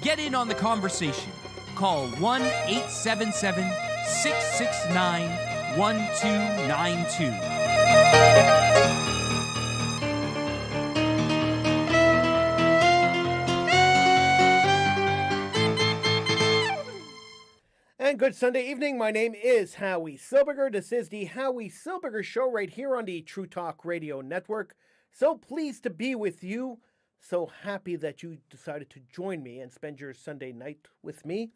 Get in on the conversation. Call 1-877-669-1292. And good Sunday evening. My name is Howie Silbiger. This is the Howie Silbiger Show right here on the True Talk Radio Network. So pleased to be with you. So happy that you decided to join me and spend your Sunday night with me.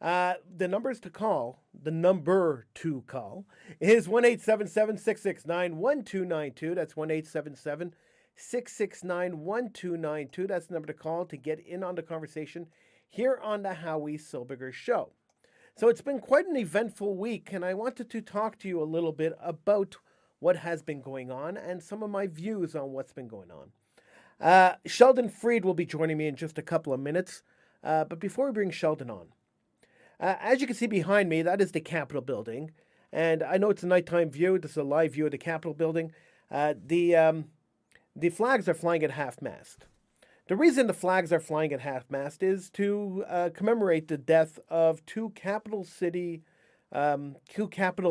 The number to call is 1-877-669-1292. That's 1-877-669-1292. That's the number to call to get in on the conversation here on the Howie Silbiger Show. So it's been quite an eventful week, and I wanted to talk to you a little bit about what has been going on and some of my views on what's been going on. Sheldon Freed will be joining me in just a couple of minutes, but before we bring Sheldon on, as you can see behind me, that is the Capitol building, and I know it's a nighttime view. This is a live view of the Capitol building. The flags are flying at half-mast. The reason the flags are flying at half-mast is to commemorate the death of two Capitol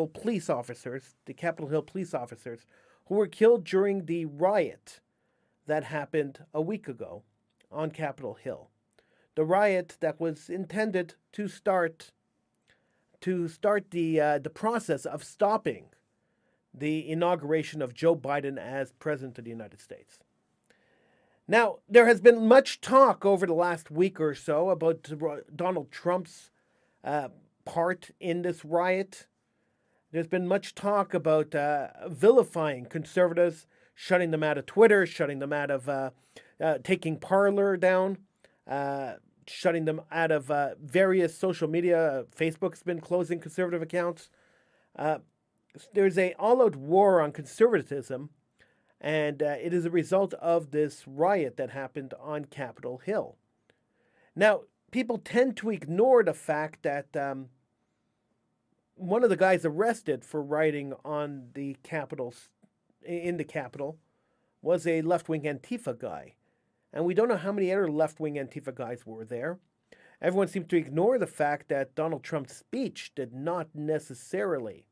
police officers, the Capitol Hill police officers, who were killed during the riot that happened a week ago on Capitol Hill. The riot that was intended to start the process of stopping the inauguration of Joe Biden as President of the United States. Now, there has been much talk over the last week or so about Donald Trump's part in this riot. There's been much talk about vilifying conservatives, shutting them out of Twitter, shutting them out of taking Parler down, shutting them out of various social media. Facebook's been closing conservative accounts. There's an all-out war on conservatism, and it is a result of this riot that happened on Capitol Hill. Now, people tend to ignore the fact that one of the guys arrested for rioting on the Capitol, in the Capitol, was a left-wing Antifa guy. And we don't know how many other left-wing Antifa guys were there. Everyone seems to ignore the fact that Donald Trump's speech did not necessarily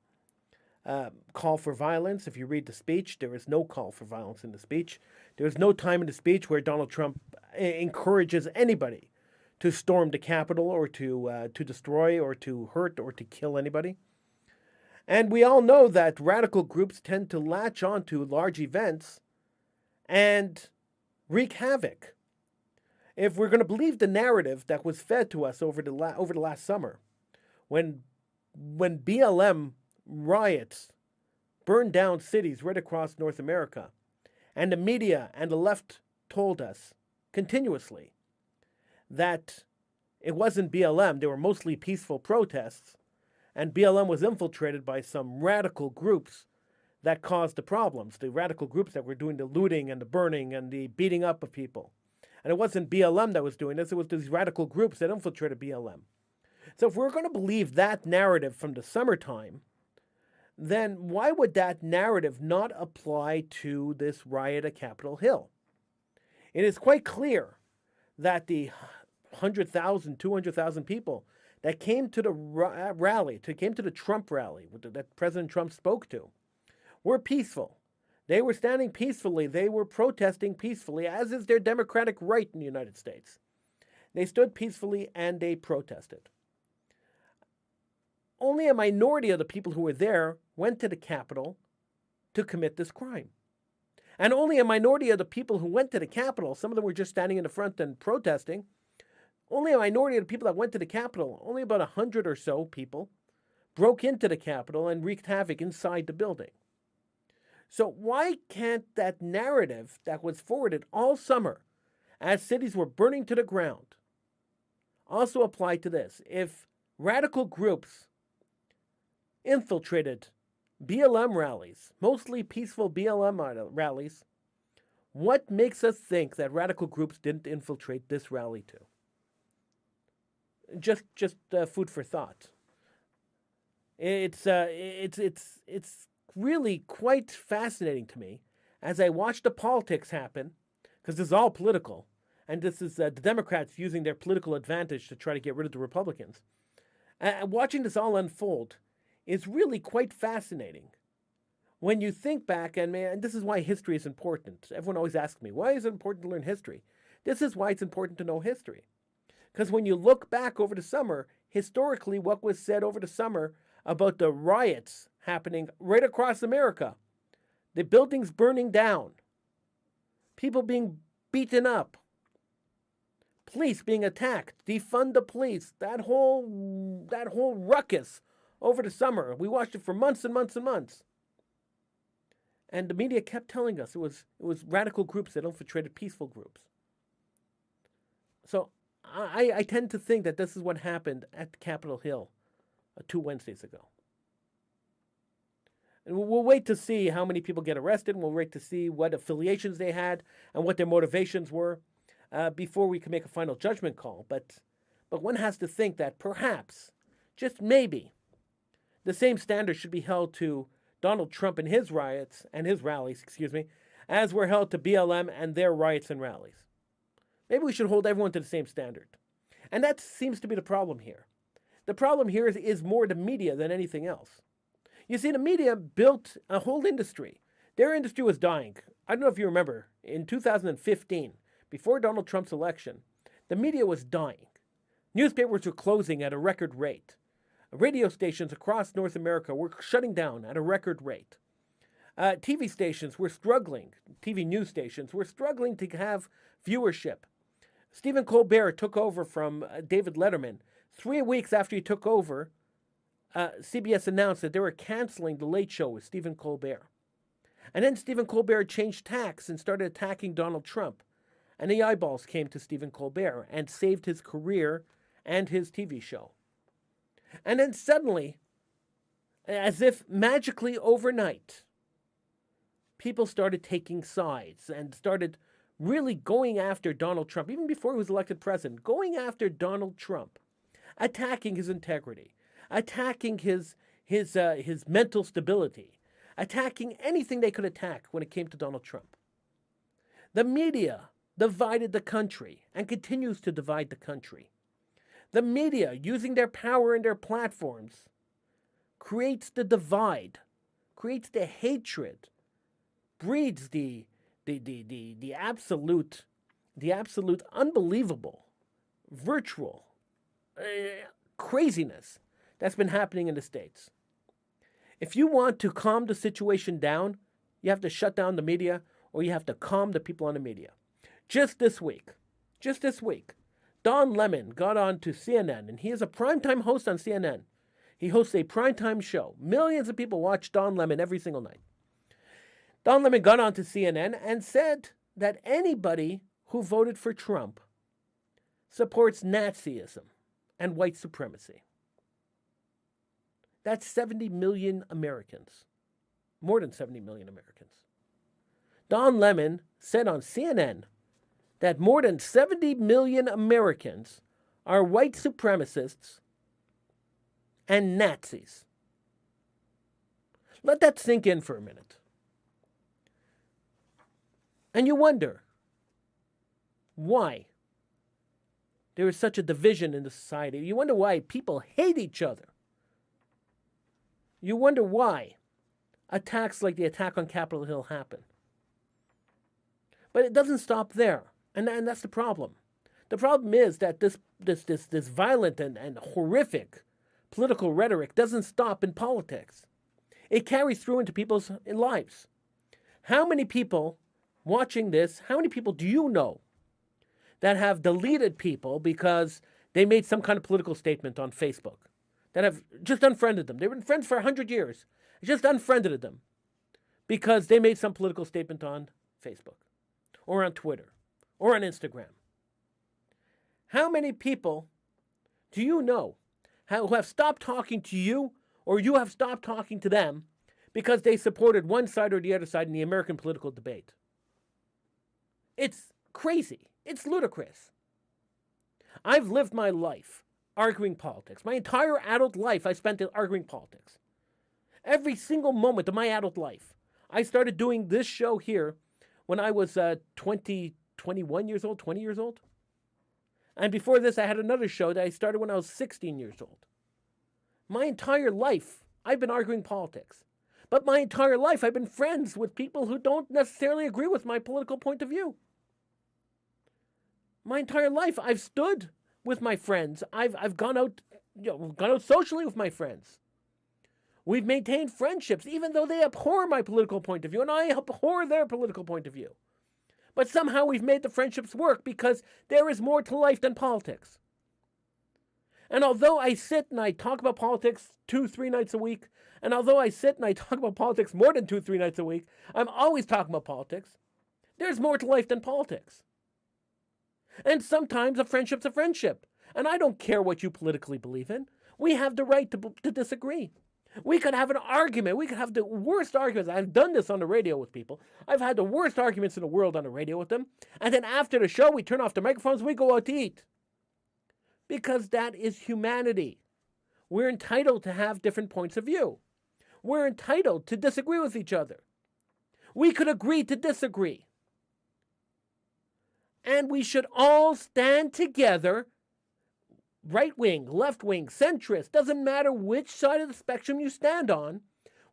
call for violence. If you read the speech, there is no call for violence in the speech. There is no time in the speech where Donald Trump encourages anybody to storm the Capitol or to destroy or to hurt or to kill anybody. And we all know that radical groups tend to latch onto large events and wreak havoc. If we're going to believe the narrative that was fed to us over the last summer, when BLM riots burned down cities right across North America, and the media and the left told us continuously that it wasn't BLM, they were mostly peaceful protests, and BLM was infiltrated by some radical groups that caused the problems, the radical groups that were doing the looting and the burning and the beating up of people. And it wasn't BLM that was doing this, it was these radical groups that infiltrated BLM. So if we're going to believe that narrative from the summertime, then why would that narrative not apply to this riot at Capitol Hill? It is quite clear that the 100,000, 200,000 people that came to the came to the Trump rally that President Trump spoke to, were peaceful. They were standing peacefully. They were protesting peacefully, as is their democratic right in the United States. They stood peacefully and they protested. Only a minority of the people who were there went to the Capitol to commit this crime. And only a minority of the people who went to the Capitol, some of them were just standing in the front and protesting, only a minority of the people that went to the Capitol, only about 100 or so people, broke into the Capitol and wreaked havoc inside the building. So why can't that narrative that was forwarded all summer as cities were burning to the ground also apply to this? If radical groups infiltrated BLM rallies, mostly peaceful BLM rallies, what makes us think that radical groups didn't infiltrate this rally too? Just food for thought. It's really quite fascinating to me as I watch the politics happen, because this is all political, and this is the Democrats using their political advantage to try to get rid of the Republicans. Watching this all unfold is really quite fascinating. When you think back, and man, this is why history is important. Everyone always asks me, why is it important to learn history? This is why it's important to know history. Because when you look back over the summer, historically, what was said over the summer about the riots happening right across America, the buildings burning down, people being beaten up, police being attacked, defund the police, that whole ruckus over the summer. We watched it for months and months and months. And the media kept telling us it was radical groups that infiltrated peaceful groups. So I tend to think that this is what happened at Capitol Hill 2 Wednesdays ago. And we'll wait to see how many people get arrested, and we'll wait to see what affiliations they had and what their motivations were before we can make a final judgment call. But one has to think that perhaps, just maybe, the same standard should be held to Donald Trump and his riots and his rallies, as were held to BLM and their riots and rallies. Maybe we should hold everyone to the same standard. And that seems to be the problem here. The problem here is more the media than anything else. You see, the media built a whole industry. Their industry was dying. I don't know if you remember, in 2015, before Donald Trump's election, the media was dying. Newspapers were closing at a record rate. Radio stations across North America were shutting down at a record rate. TV stations were struggling. TV news stations were struggling to have viewership. Stephen Colbert took over from David Letterman. 3 weeks after he took over, CBS announced that they were canceling The Late Show with Stephen Colbert. And then Stephen Colbert changed tacks and started attacking Donald Trump. And the eyeballs came to Stephen Colbert and saved his career and his TV show. And then suddenly, as if magically overnight, people started taking sides and started really going after Donald Trump, even before he was elected president, going after Donald Trump, attacking his integrity, attacking his mental stability, attacking anything they could attack when it came to Donald Trump. The media divided the country and continues to divide the country. The media, using their power and their platforms, creates the divide, creates the hatred, breeds the absolute unbelievable, virtual craziness that's been happening in the States. If you want to calm the situation down, you have to shut down the media, or you have to calm the people on the media. Just this week, Don Lemon got on to CNN, and he is a primetime host on CNN. He hosts a primetime show. Millions of people watch Don Lemon every single night. Don Lemon got on to CNN and said that anybody who voted for Trump supports Nazism and white supremacy. That's 70 million Americans. More than 70 million Americans. Don Lemon said on CNN that more than 70 million Americans are white supremacists and Nazis. Let that sink in for a minute. And you wonder why there is such a division in the society. You wonder why people hate each other. You wonder why attacks like the attack on Capitol Hill happen. But it doesn't stop there. And that's the problem. The problem is that this violent and horrific political rhetoric doesn't stop in politics. It carries through into people's lives. How many people watching this, how many people do you know that have deleted people because they made some kind of political statement on Facebook, that have just unfriended them? They've been friends for 100 years. Just unfriended them because they made some political statement on Facebook or on Twitter or on Instagram. How many people do you know who have stopped talking to you, or you have stopped talking to them because they supported one side or the other side in the American political debate? It's crazy. It's ludicrous. I've lived my life arguing politics. My entire adult life I spent arguing politics. Every single moment of my adult life. I started doing this show here when I was 22 21 years old, 20 years old. And before this, I had another show that I started when I was 16 years old. My entire life, I've been arguing politics. But my entire life, I've been friends with people who don't necessarily agree with my political point of view. My entire life, I've stood with my friends. I've gone out, gone out socially with my friends. We've maintained friendships, even though they abhor my political point of view, and I abhor their political point of view. But somehow we've made the friendships work because there is more to life than politics. And although I sit and I talk about politics 2-3 nights a week, and although I sit and I talk about politics more than 2-3 nights a week, I'm always talking about politics. There's more to life than politics. And sometimes a friendship's a friendship. And I don't care what you politically believe in. We have the right to disagree. We could have an argument. We could have the worst arguments. I've done this on the radio with people. I've had the worst arguments in the world on the radio with them. And then after the show, we turn off the microphones, we go out to eat. Because that is humanity. We're entitled to have different points of view. We're entitled to disagree with each other. We could agree to disagree. And we should all stand together, right wing, left wing, centrist, doesn't matter which side of the spectrum you stand on.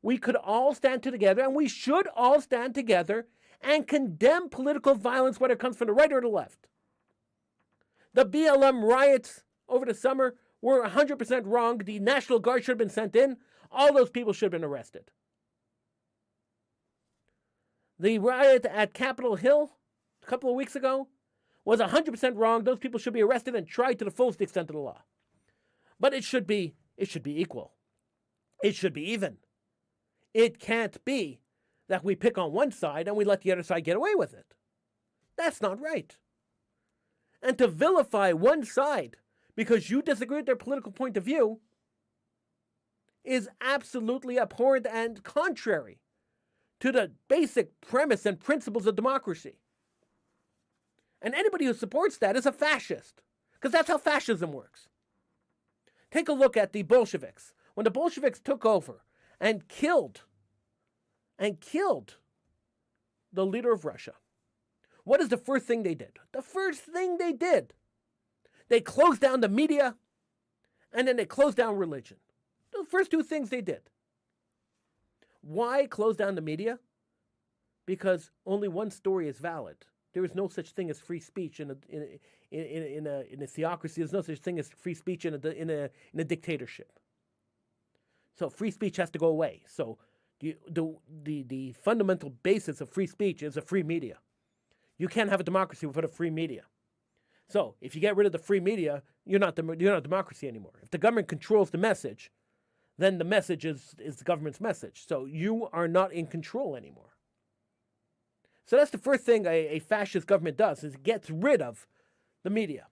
We could all stand together, and we should all stand together and condemn political violence, whether it comes from the right or the left. The BLM riots over the summer were 100% wrong. The National Guard should have been sent in. All those people should have been arrested. The riot at Capitol Hill a couple of weeks ago was 100% wrong. Those people should be arrested and tried to the fullest extent of the law. But it should be equal. It should be even. It can't be that we pick on one side and we let the other side get away with it. That's not right. And to vilify one side because you disagree with their political point of view is absolutely abhorrent and contrary to the basic premise and principles of democracy. And anybody who supports that is a fascist, because that's how fascism works. Take a look at the Bolsheviks. When the Bolsheviks took over and killed the leader of Russia, what is the first thing they did? The first thing they did, they closed down the media, and then they closed down religion. The first two things they did. Why close down the media? Because only one story is valid. There is no such thing as free speech in a theocracy. There's no such thing as free speech in a dictatorship. So free speech has to go away. So the fundamental basis of free speech is a free media. You can't have a democracy without a free media. So if you get rid of the free media, you're not democracy anymore. If the government controls the message, then the message is the government's message. So you are not in control anymore. So that's the first thing a fascist government does, is it gets rid of the media.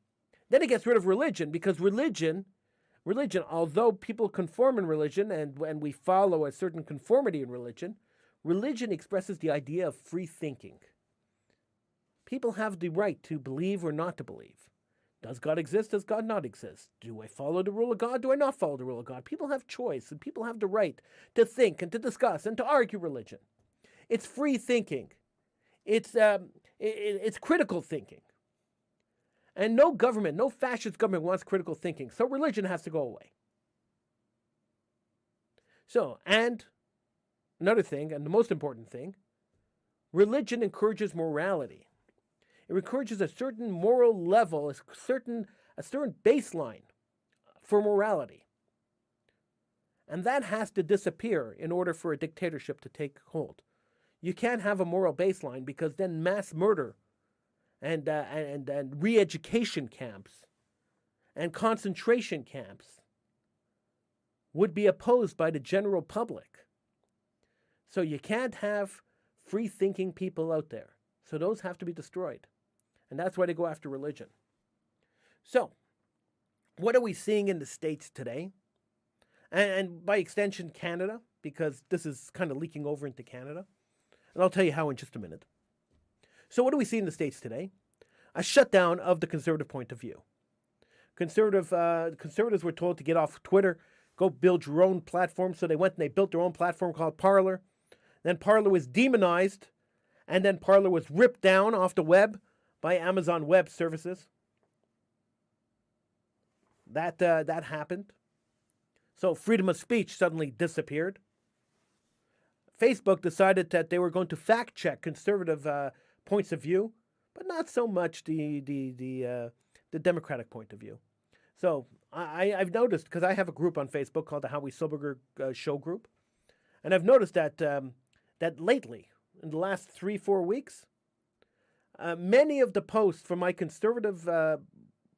Then it gets rid of religion, because religion, although people conform in religion and we follow a certain conformity in religion, religion expresses the idea of free thinking. People have the right to believe or not to believe. Does God exist? Does God not exist? Do I follow the rule of God? Do I not follow the rule of God? People have choice, and people have the right to think and to discuss and to argue religion. It's free thinking. It's critical thinking. And no government, no fascist government wants critical thinking. So religion has to go away. So, and another thing, and the most important thing, religion encourages morality. It encourages a certain moral level, a certain baseline for morality. And that has to disappear in order for a dictatorship to take hold. You can't have a moral baseline, because then mass murder and re-education camps and concentration camps would be opposed by the general public. So you can't have free-thinking people out there. So those have to be destroyed. And that's why they go after religion. So, what are we seeing in the States today? And by extension, Canada, because this is kind of leaking over into Canada. And I'll tell you how in just a minute. So what do we see in the States today? A shutdown of the conservative point of view. Conservatives were told to get off Twitter, go build your own platform. So they went and they built their own platform called Parler. Then Parler was demonized, and then Parler was ripped down off the web by Amazon Web Services. That happened. So freedom of speech suddenly disappeared. Facebook decided that they were going to fact check conservative points of view, but not so much the Democratic point of view. So I've noticed, because I have a group on Facebook called the Howie Silbiger Show Group, and I've noticed that that lately, in the last 3-4 weeks, many of the posts from my conservative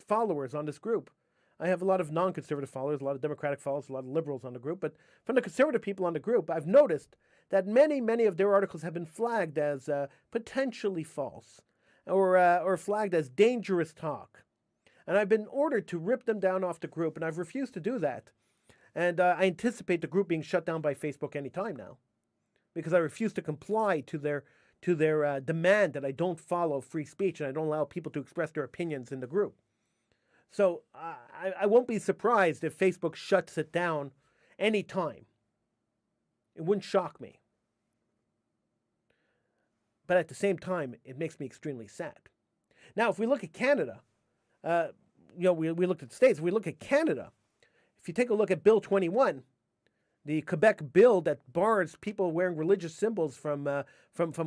followers on this group, I have a lot of non-conservative followers, a lot of Democratic followers, a lot of liberals on the group, but from the conservative people on the group, I've noticed that many of their articles have been flagged as potentially false or flagged as dangerous talk. And I've been ordered to rip them down off the group, and I've refused to do that. And I anticipate the group being shut down by Facebook any time now, because I refuse to comply to their demand that I don't follow free speech and I don't allow people to express their opinions in the group. So I won't be surprised if Facebook shuts it down any time. It wouldn't shock me. But at the same time, it makes me extremely sad. Now, if we look at Canada, we looked at the States. If we look at Canada, if you take a look at Bill 21, the Quebec bill that bars people wearing religious symbols from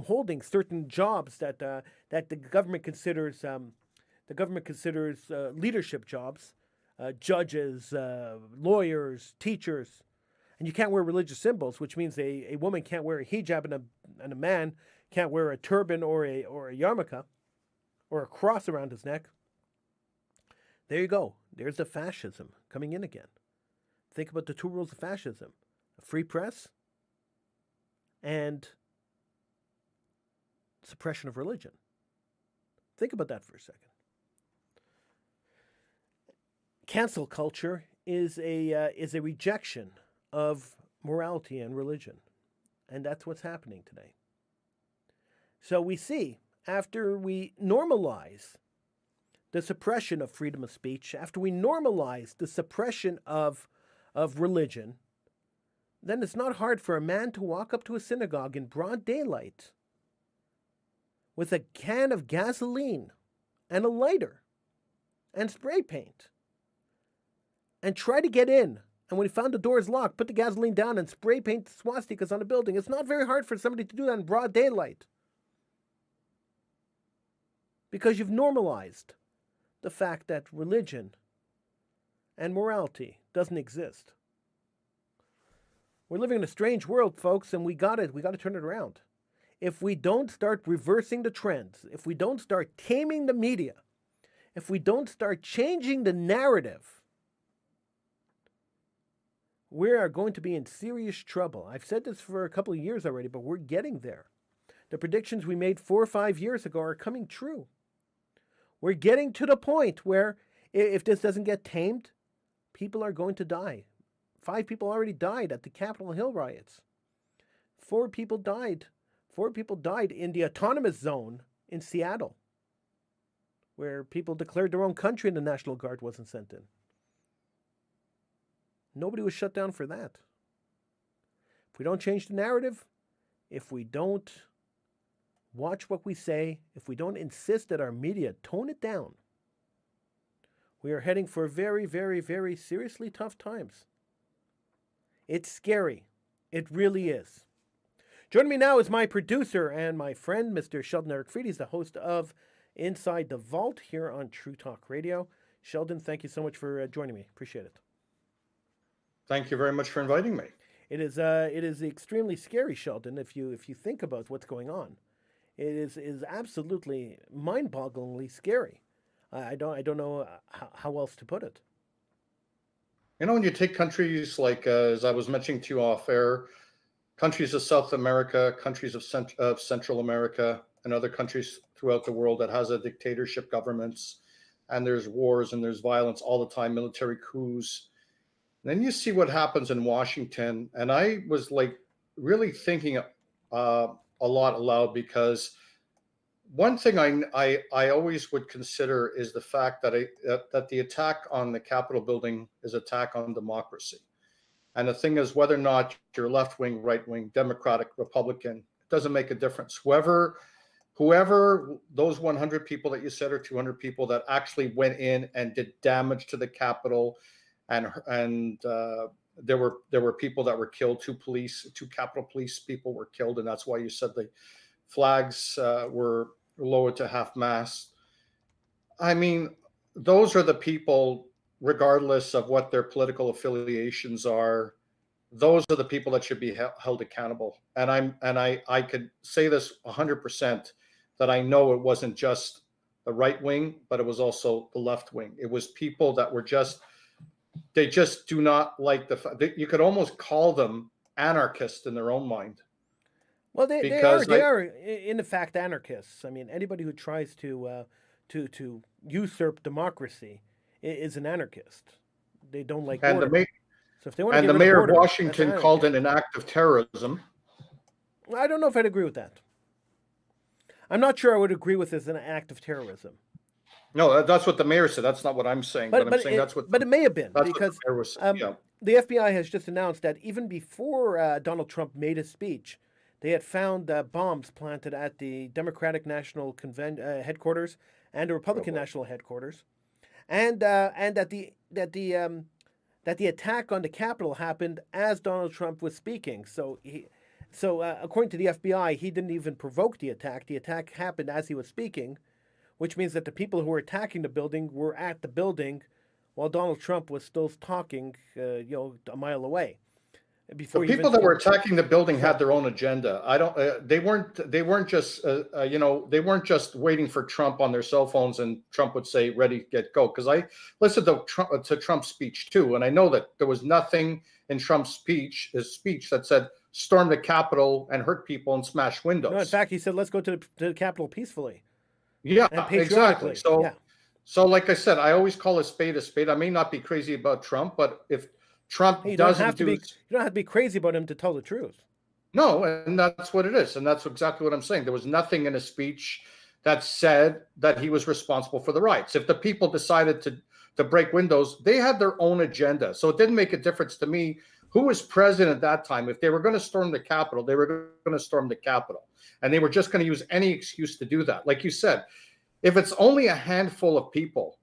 holding certain jobs that the government considers leadership jobs, judges, lawyers, teachers, and you can't wear religious symbols, which means a woman can't wear a hijab and a man can't wear a turban or a yarmulke or a cross around his neck. There you go. There's the fascism coming in again. Think about the two rules of fascism: a free press and suppression of religion. Think about that for a second. Cancel culture is a rejection of morality and religion, and that's what's happening today. So we see, after we normalize the suppression of freedom of speech, after we normalize the suppression of religion, then it's not hard for a man to walk up to a synagogue in broad daylight with a can of gasoline and a lighter and spray paint and try to get in. And when he found the doors locked, put the gasoline down and spray paint the swastikas on the building. It's not very hard for somebody to do that in broad daylight, because you've normalized the fact that religion and morality doesn't exist. We're living in a strange world, folks, and we got to turn it around. If we don't start reversing the trends, if we don't start taming the media, if we don't start changing the narrative, we are going to be in serious trouble. I've said this for a couple of years already, but we're getting there. The predictions we made 4 or 5 years ago are coming true. We're getting to the point where if this doesn't get tamed, people are going to die. 5 people already died at the Capitol Hill riots. 4 people died. 4 people died in the autonomous zone in Seattle, where people declared their own country and the National Guard wasn't sent in. Nobody was shut down for that. If we don't change the narrative, if we don't watch what we say, if we don't insist that our media tone it down, we are heading for very, very, very seriously tough times. It's scary. It really is. Joining me now is my producer and my friend, Mr. Sheldon Eric Fried. He's the host of Inside the Vault here on True Talk Radio. Sheldon, thank you so much for joining me. Appreciate it. Thank you very much for inviting me. It is extremely scary, Sheldon, if you think about what's going on. It is absolutely mind-bogglingly scary. I don't know how else to put it. You know, when you take countries like, as I was mentioning to you off air, countries of South America, countries of Central America, and other countries throughout the world that has a dictatorship governments, and there's wars and there's violence all the time, military coups. And then you see what happens in Washington, and I was like really thinking a lot aloud, because one thing I always would consider is the fact that that the attack on the Capitol building is an attack on democracy. And the thing is, whether or not you're left wing, right wing, Democratic, Republican, it doesn't make a difference. Whoever whoever those 100 people that you said or 200 people that actually went in and did damage to the Capitol, and there were people that were killed. Two Capitol Police people were killed, and that's why you said the flags were lowered to half mast. I mean, those are the people, regardless of what their political affiliations are. Those are the people that should be held accountable. And I could say this 100% that I know it wasn't just the right wing, but it was also the left wing. It was people that were they just do not like you could almost call them anarchists in their own mind. Well, they are in fact anarchists. I mean, anybody who tries to usurp democracy is an anarchist. They don't like order. So if they want to the mayor of Washington called it an act of terrorism. I don't know if I'd agree with that. I'm not sure I would agree with this as an act of terrorism. No, that's what the mayor said. That's not what I'm saying. But I'm saying that's what. But it may have been because the FBI has just announced that even before Donald Trump made his speech, they had found bombs planted at the Democratic National headquarters and the Republican National headquarters, and that the attack on the Capitol happened as Donald Trump was speaking. So according to the FBI, he didn't even provoke the attack. The attack happened as he was speaking, which means that the people who were attacking the building were at the building while Donald Trump was still talking, a mile away. The people that were attacking the building had their own agenda. They weren't just waiting for Trump on their cell phones and Trump would say, ready, get, go. Because I listened to Trump's speech too. And I know that there was nothing in Trump's speech that said, storm the Capitol and hurt people and smash windows. No, in fact, he said, let's go to the Capitol peacefully. Yeah, exactly. So like I said, I always call a spade a spade. I may not be crazy about Trump, but if Trump you don't have to be crazy about him to tell the truth. No, and that's what it is. And that's exactly what I'm saying. There was nothing in his speech that said that he was responsible for the riots. If the people decided to break windows, they had their own agenda. So it didn't make a difference to me who was president at that time. If they were going to storm the Capitol, they were going to storm the Capitol. And they were just going to use any excuse to do that. Like you said, if it's only a handful of people,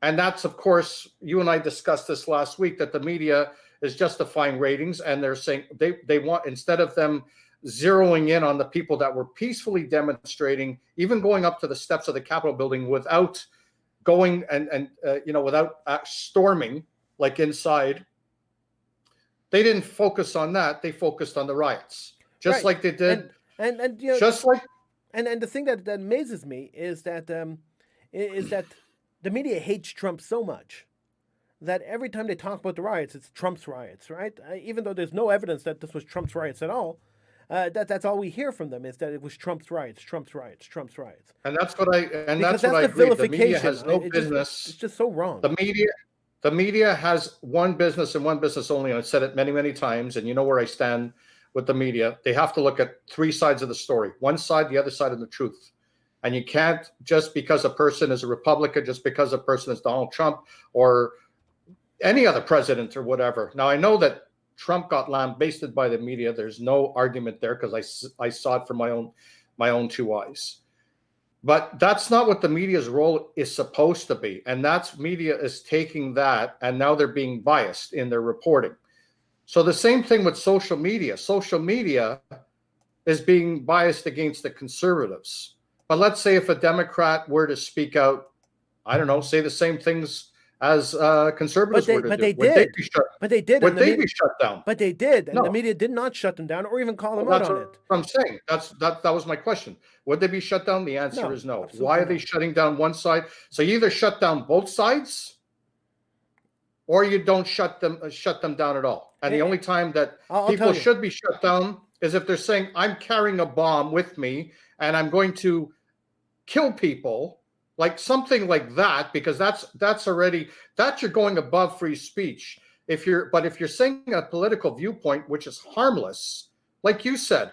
and that's, of course, you and I discussed this last week, that the media is justifying ratings, and they're saying they want, instead of them zeroing in on the people that were peacefully demonstrating, even going up to the steps of the Capitol building without going without storming, like inside, they didn't focus on that. They focused on the riots, just like they did. And the thing that amazes me is that the media hates Trump so much that every time they talk about the riots, it's Trump's riots, right? Even though there's no evidence that this was Trump's riots at all, that's all we hear from them is that it was Trump's riots, Trump's riots, Trump's riots. And that's what I agree. The media has no business. It's just so wrong. The media has one business and one business only. And I've said it many, many times, and you know where I stand with the media. They have to look at three sides of the story: one side, the other side, and the truth. And you can't, just because a person is a Republican, just because a person is Donald Trump or any other president or whatever. Now, I know that Trump got lambasted by the media. There's no argument there because I saw it from my own two eyes. But that's not what the media's role is supposed to be. And that's media is taking that, and now they're being biased in their reporting. So the same thing with social media. Social media is being biased against the conservatives. But let's say if a Democrat were to speak out, I don't know, say the same things as conservatives were to do. But they did. Would they be shut down? But they did, and the media did not shut them down or even call them out on it. I'm saying that was my question. Would they be shut down? The answer is no. Why are they shutting down one side? So you either shut down both sides, or you don't shut them down at all. And the only time that people should be shut down is if they're saying, I'm carrying a bomb with me and I'm going to kill people, like something like that, because that's you're going above free speech. If you're saying a political viewpoint, which is harmless, like you said,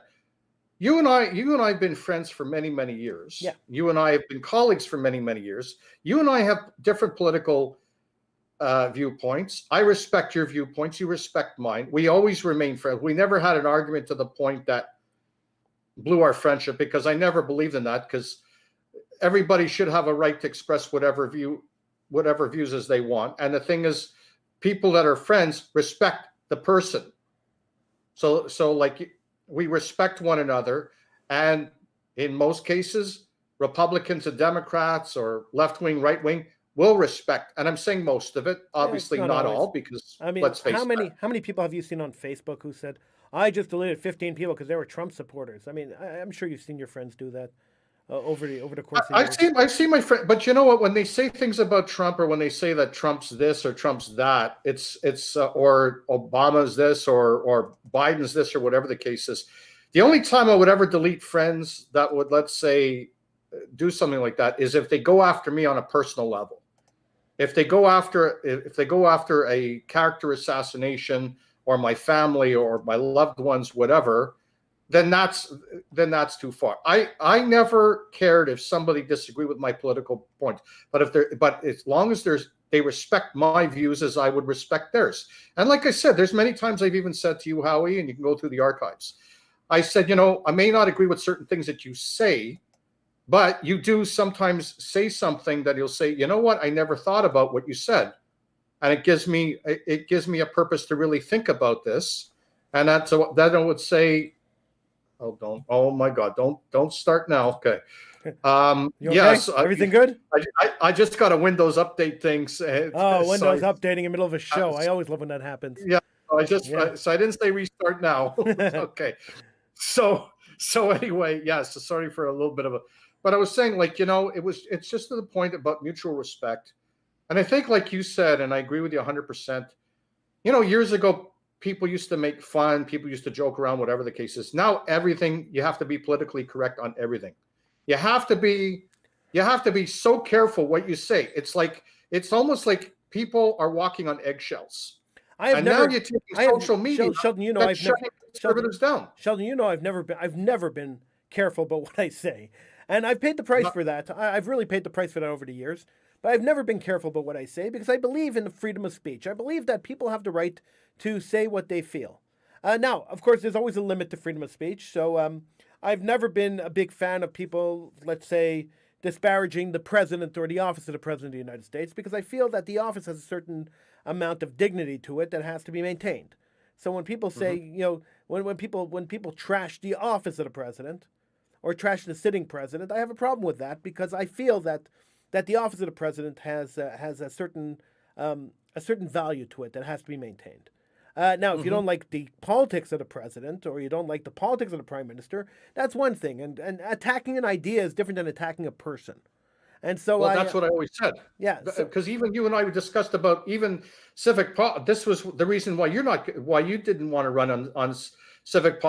you and I have been friends for many, many years. Yeah. You and I have been colleagues for many, many years. You and I have different political viewpoints. I respect your viewpoints. You respect mine. We always remain friends. We never had an argument to the point that blew our friendship, because I never believed in that, because everybody should have a right to express whatever views as they want. And the thing is, people that are friends respect the person. So like, we respect one another, and in most cases, Republicans and Democrats, or left wing, right wing, will respect. And I'm saying most of it, obviously not all, because I mean, let's face it. how many people have you seen on Facebook who said, "I just deleted 15 people because they were Trump supporters"? I mean, I'm sure you've seen your friends do that over the course of years. I've seen my friend, but you know what? When they say things about Trump, or when they say that Trump's this or Trump's that, it's or Obama's this or Biden's this, or whatever the case is. The only time I would ever delete friends that would, let's say, do something like that is if they go after me on a personal level. If they go after a character assassination, or my family or my loved ones, whatever, then that's too far. I never cared if somebody disagreed with my political point, but as long as they respect my views as I would respect theirs. And like I said, there's many times I've even said to you, Howie, and you can go through the archives, I said, I may not agree with certain things that you say, but you do sometimes say something that you'll say, you know what, I never thought about what you said, and it gives me a purpose to really think about this. And that I would say, oh my God, don't start now. Okay. Yes. Okay? Everything good? I just got a Windows update things. Windows updating in the middle of a show. I always love when that happens. Yeah. So I didn't say restart now. Okay. So anyway, yes. Sorry for a little bit of but I was saying, like, it's just to the point about mutual respect. And I think, like you said, and I agree with you 100%, years ago, people used to make fun, people used to joke around, whatever the case is. Now, everything, you have to be politically correct on everything. You have to be so careful what you say. It's almost like people are walking on eggshells. Now you're taking social media. Sheldon, that's shutting conservatives down. Sheldon, I've never been careful about what I say. And I've paid the price for that. I've really paid the price for that over the years. But I've never been careful about what I say, because I believe in the freedom of speech. I believe that people have the right to say what they feel. Now, of course, there's always a limit to freedom of speech. So I've never been a big fan of people, let's say, disparaging the president or the office of the president of the United States, because I feel that the office has a certain amount of dignity to it that has to be maintained. So when people say, when people trash the office of the president or trash the sitting president, I have a problem with that, because I feel that the office of the president has a certain value to it that has to be maintained. Now, if you don't like the politics of the president, or you don't like the politics of the prime minister, that's one thing. And attacking an idea is different than attacking a person. And so that's what I always said. Yeah, because even you and I discussed about even civic. This was the reason why you didn't want to run on civic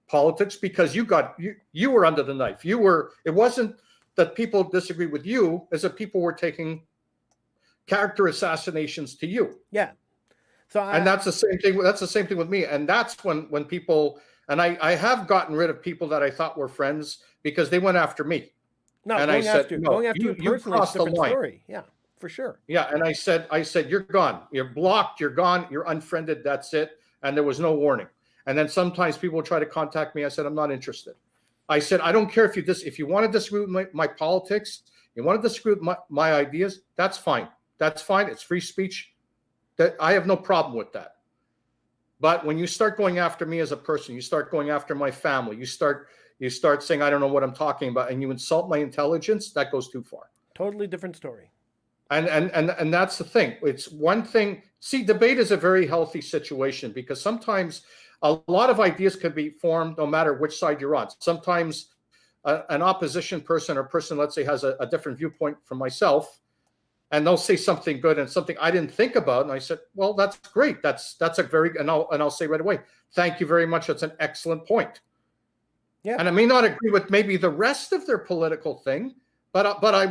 politics, because you were under the knife. It wasn't that people disagree with you, as that people were taking character assassinations to you. Yeah. And that's the same thing. That's the same thing with me. And that's when people, and I have gotten rid of people that I thought were friends, because they went after me. No, and going after you personally is a different story. Yeah, for sure. Yeah, and I said, you're gone. You're blocked. You're gone. You're unfriended. That's it. And there was no warning. And then sometimes people would try to contact me. I said, I'm not interested. I said, I don't care if you want to disagree with my politics, you want to disagree with my ideas, that's fine. That's fine. It's free speech. That I have no problem with that. But when you start going after me as a person, you start going after my family, you start saying I don't know what I'm talking about, and you insult my intelligence, that goes too far. Totally different story. And that's the thing. It's one thing. See, debate is a very healthy situation, because sometimes a lot of ideas can be formed no matter which side you're on. Sometimes an opposition person or person, let's say, has a different viewpoint from myself, and they'll say something good and something I didn't think about. And I said, well, that's great. That's a very, and I'll say right away, thank you very much. That's an excellent point. Yeah. And I may not agree with maybe the rest of their political thing, but I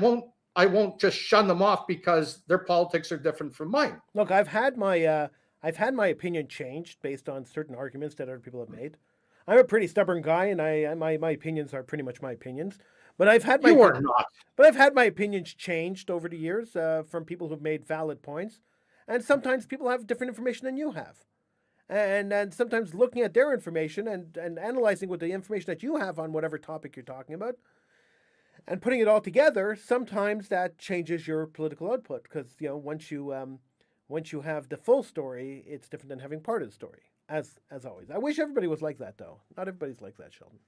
won't just shun them off because their politics are different from mine. Look, I've had my opinion changed based on certain arguments that other people have made. I'm a pretty stubborn guy, and my opinions are pretty much my opinions. But I've had my opinions changed over the years from people who've made valid points, and sometimes people have different information than you have. and sometimes looking at their information and analyzing with the information that you have on whatever topic you're talking about and putting it all together, sometimes that changes your political output because once you have the full story, it's different than having part of the story. As always, I wish everybody was like that, though. Not everybody's like that, Sheldon.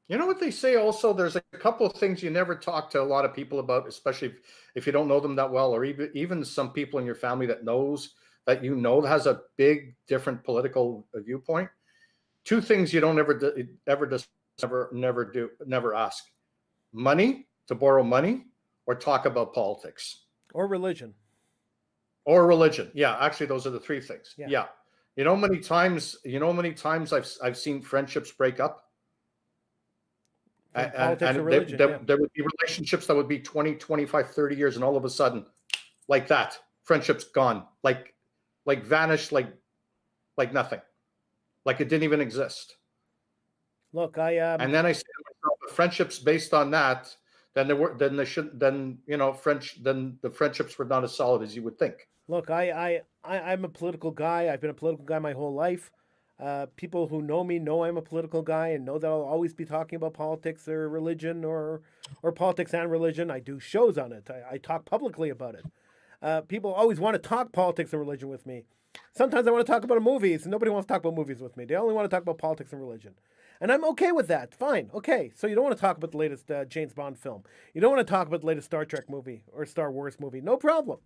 You know what they say also? There's a couple of things you never talk to a lot of people about, especially if you don't know them that well, or even some people in your family that has a big different political viewpoint. Two things you don't never ask: money, to borrow money, or talk about politics or religion. Or religion. Yeah, actually, those are the three things. Yeah. You know how many times I've seen friendships break up? And or religion, there would be relationships that would be 20, 25, 30 years, and all of a sudden, like that, friendship's gone, like vanished, like nothing, like it didn't even exist. Look, and then I say to myself, if friendships based on that, then the friendships were not as solid as you would think. Look, I'm a political guy. I've been a political guy my whole life. People who know me know I'm a political guy and know that I'll always be talking about politics or religion or politics and religion. I do shows on it. I talk publicly about it. People always want to talk politics and religion with me. Sometimes I want to talk about movies, and nobody wants to talk about movies with me. They only want to talk about politics and religion. And I'm okay with that. Fine. Okay. So you don't want to talk about the latest James Bond film. You don't want to talk about the latest Star Trek movie or Star Wars movie. No problem.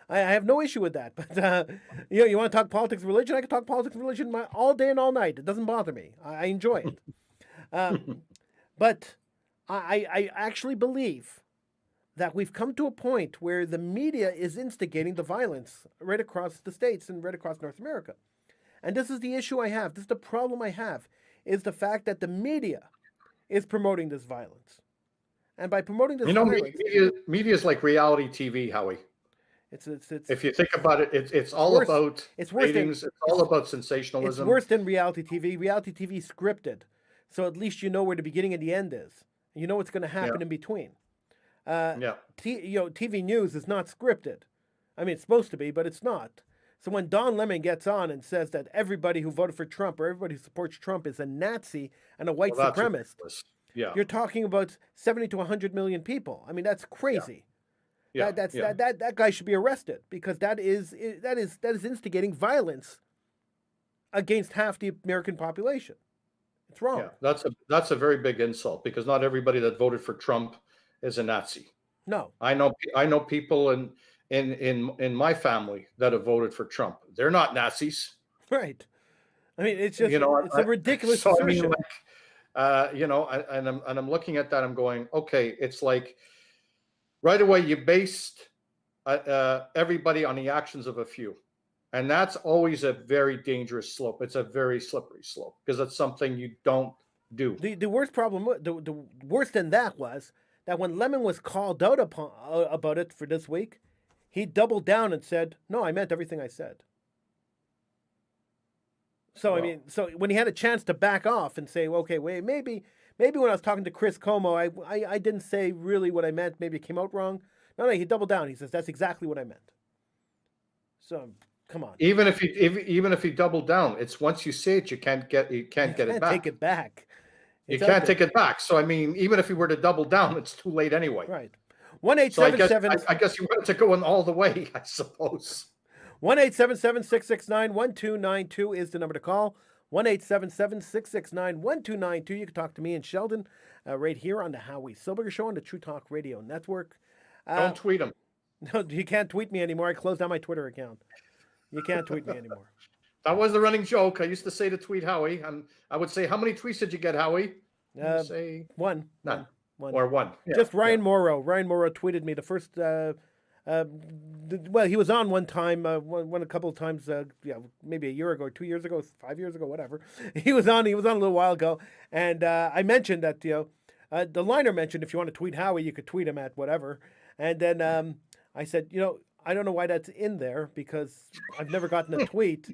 I have no issue with that. But, you want to talk politics and religion? I can talk politics and religion all day and all night. It doesn't bother me. I enjoy it. But I actually believe that we've come to a point where the media is instigating the violence right across the states and right across North America. And this is the issue I have. This is the problem I have, is the fact that the media is promoting this violence. And by promoting this violence... Media is like reality TV, Howie. It's if you think about it, it's all about ratings. It's all about sensationalism. It's worse than reality TV. Reality TV is scripted, so at least you know where the beginning and the end is. You know what's going to happen in between. TV news is not scripted. I mean, it's supposed to be, but it's not. So when Don Lemon gets on and says that everybody who voted for Trump or everybody who supports Trump is a Nazi and a white supremacist, you're talking about 70 to 100 million people. I mean, that's crazy. That guy should be arrested because that is instigating violence against half the American population. It's wrong. Yeah, that's a very big insult because not everybody that voted for Trump is a Nazi. No, I know people in my family that have voted for Trump. They're not Nazis. Right. I mean, it's just it's a ridiculous assertion. I mean, and I'm looking at that. I'm going, okay, it's like. Right away, you based everybody on the actions of a few. And that's always a very dangerous slope. It's a very slippery slope because it's something you don't do. The worst problem, the worse than that was that when Lemon was called out about it for this week, he doubled down and said, no, I meant everything I said. So, well, so when he had a chance to back off and say, okay, wait, maybe when I was talking to Chris Como, I didn't say really what I meant. Maybe it came out wrong. No, he doubled down. He says, that's exactly what I meant. So, come on. Even if he doubled down, it's once you say it, you can't get it back. Take it back. You can't take it back. So, I mean, even if he were to double down, it's too late anyway. Right. 1-877. I guess you wanted to go in all the way, I suppose. 1-877-669-1292 is the number to call. 1-877-669-1292. You can talk to me and Sheldon right here on the Howie Silbiger Show on the True Talk Radio Network. Don't tweet him. No, you can't tweet me anymore. I closed down my Twitter account. You can't tweet me anymore. That was the running joke. I used to say to tweet Howie, and I would say, how many tweets did you get, Howie? Say one. None. Or one. Yeah. Just Ryan Morrow. Ryan Morrow tweeted me the first... well, he was on one time, a couple of times, maybe a year ago, 2 years ago, 5 years ago, whatever. He was on a little while ago, and I mentioned that the liner mentioned if you want to tweet Howie, you could tweet him at whatever, and then I said, I don't know why that's in there because I've never gotten a tweet,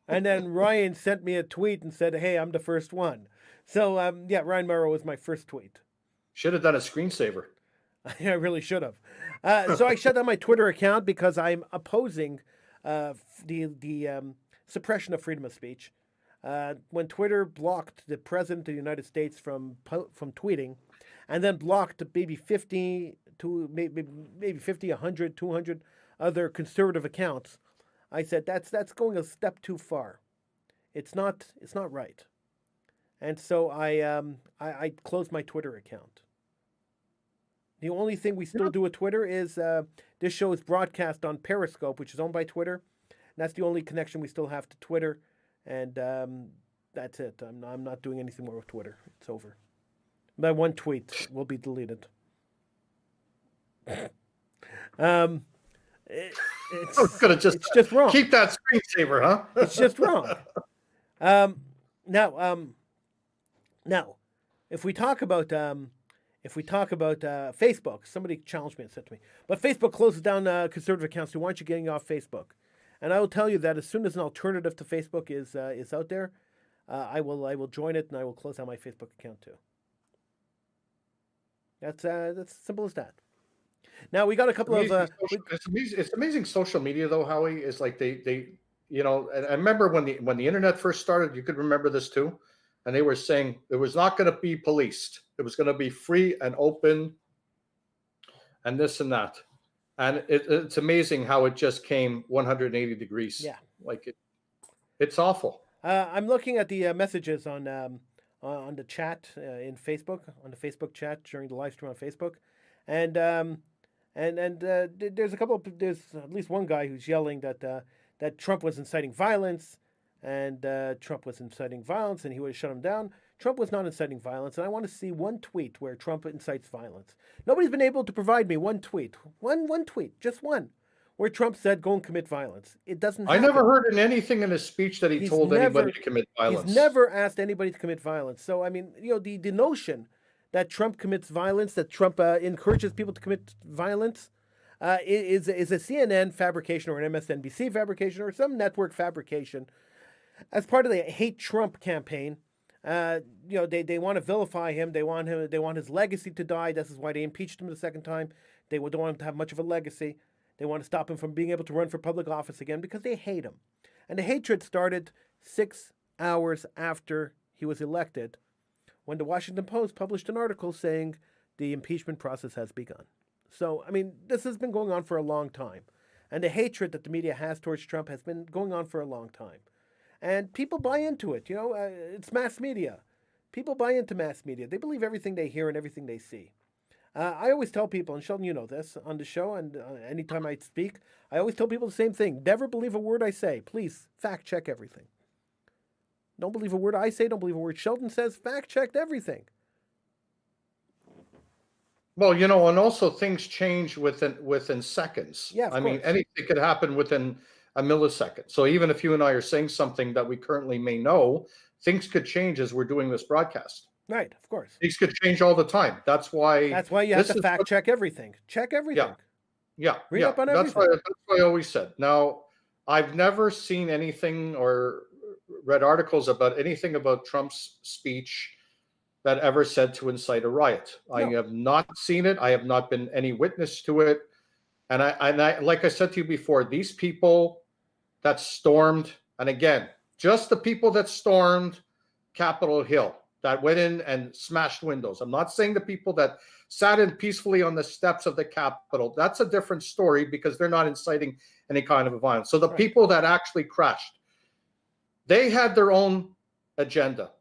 and then Ryan sent me a tweet and said, hey, I'm the first one. So Ryan Morrow was my first tweet. Should have done a screensaver. I really should have. So I shut down my Twitter account because I'm opposing the suppression of freedom of speech. When Twitter blocked the president of the United States from tweeting, and then blocked maybe 50 to maybe 50, 100, 200 other conservative accounts, I said that's going a step too far. It's not right. And so I closed my Twitter account. The only thing we still do with Twitter is this show is broadcast on Periscope, which is owned by Twitter. And that's the only connection we still have to Twitter. And that's it. I'm not doing anything more with Twitter. It's over. My one tweet will be deleted. It's just wrong. Keep that screensaver, huh? It's just wrong. Now, if we talk about Facebook, somebody challenged me and said to me, "But Facebook closes down conservative accounts. So why aren't you getting off Facebook?" And I will tell you that as soon as an alternative to Facebook is out there, I will join it and I will close down my Facebook account too. That's simple as that. Now we got a couple of. It's amazing social media though, Howie. Is like they and I remember when the internet first started. You could remember this too, and they were saying it was not going to be policed. It was going to be free and open, and this and that. And it's amazing how it just came 180 degrees. Yeah, it's awful. I'm looking at the messages on the chat in Facebook, on the Facebook chat during the live stream on Facebook, and there's there's at least one guy who's yelling that Trump was inciting violence, and Trump was inciting violence, and he would have shut him down. Trump was not inciting violence, and I want to see one tweet where Trump incites violence. Nobody's been able to provide me one tweet, one tweet, just one, where Trump said, "Go and commit violence." It doesn't happen. I never heard in anything in his speech that he told anybody to commit violence. He's never asked anybody to commit violence. So, I mean, the notion that Trump commits violence, that Trump encourages people to commit violence, is a CNN fabrication or an MSNBC fabrication or some network fabrication as part of the Hate Trump campaign. They want to vilify him. They want his legacy to die. This is why they impeached him the second time. They don't want him to have much of a legacy. They want to stop him from being able to run for public office again because they hate him. And the hatred started 6 hours after he was elected, when the Washington Post published an article saying the impeachment process has begun. So, I mean, this has been going on for a long time. And the hatred that the media has towards Trump has been going on for a long time. And people buy into it. It's mass media. People buy into mass media. They believe everything they hear and everything they see. I always tell people, and Sheldon, you know this, on the show and anytime I speak, I always tell people the same thing. Never believe a word I say. Please, fact check everything. Don't believe a word I say. Don't believe a word Sheldon says. Fact check everything. Well, and also things change within seconds. Yeah, I mean, anything could happen within a millisecond. So even if you and I are saying something that we currently may know, things could change as we're doing this broadcast. Right, of course. Things could change all the time. That's why you have to fact check everything. Check everything. Yeah. Read up on everything. That's what I always said. Now, I've never seen anything or read articles about anything about Trump's speech that ever said to incite a riot. No. I have not seen it. I have not been any witness to it. And I like I said to you before, these people that stormed, and again, just the people that stormed Capitol Hill, that went in and smashed windows. I'm not saying the people that sat in peacefully on the steps of the Capitol. That's a different story because they're not inciting any kind of violence. So the people that actually crashed, they had their own agenda.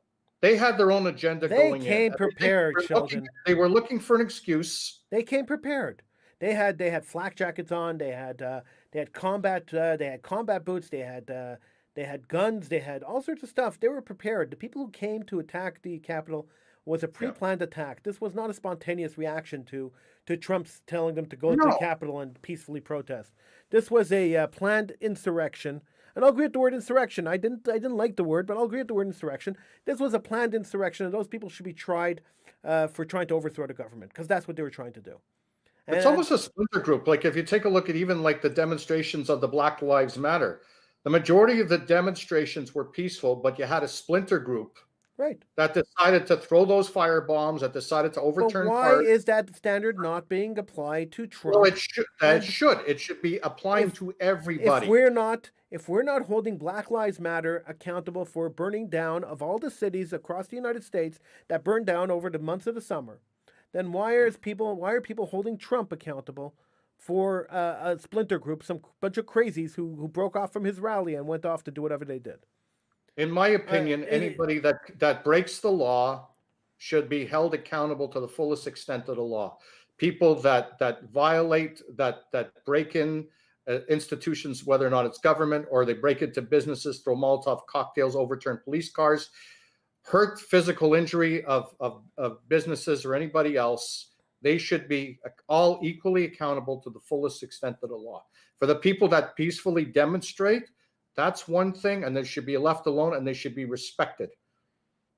They had their own agenda going in. They came prepared, Sheldon. They were looking for an excuse. They came prepared. They had flak jackets on. They had combat boots. They had guns. They had all sorts of stuff. They were prepared. The people who came to attack the Capitol was a pre-planned attack. This was not a spontaneous reaction to Trump's telling them to go to the Capitol and peacefully protest. This was a planned insurrection. And I'll agree with the word insurrection. I didn't like the word, but I'll agree with the word insurrection. This was a planned insurrection, and those people should be tried for trying to overthrow the government, because that's what they were trying to do. And it's almost a splinter group. Like if you take a look at even like the demonstrations of the Black Lives Matter, the majority of the demonstrations were peaceful, but you had a splinter group Right. that decided to throw those firebombs, that decided to But overturn why cars. is that standard not being applied to Well, Trump? And it should be applying if to if everybody. we're not holding Black Lives Matter accountable for burning down of all the cities across the United States that burned down over the months of the summer, then why are people holding Trump accountable for a splinter group, some bunch of crazies who broke off from his rally and went off to do whatever they did? In my opinion, It, anybody that breaks the law should be held accountable to the fullest extent of the law. People that violate, that break in institutions, whether or not it's government, or they break into businesses, throw Molotov cocktails, overturn police cars, hurt physical injury of businesses or anybody else, they should be all equally accountable to the fullest extent of the law. For the people that peacefully demonstrate, that's one thing, and they should be left alone and they should be respected.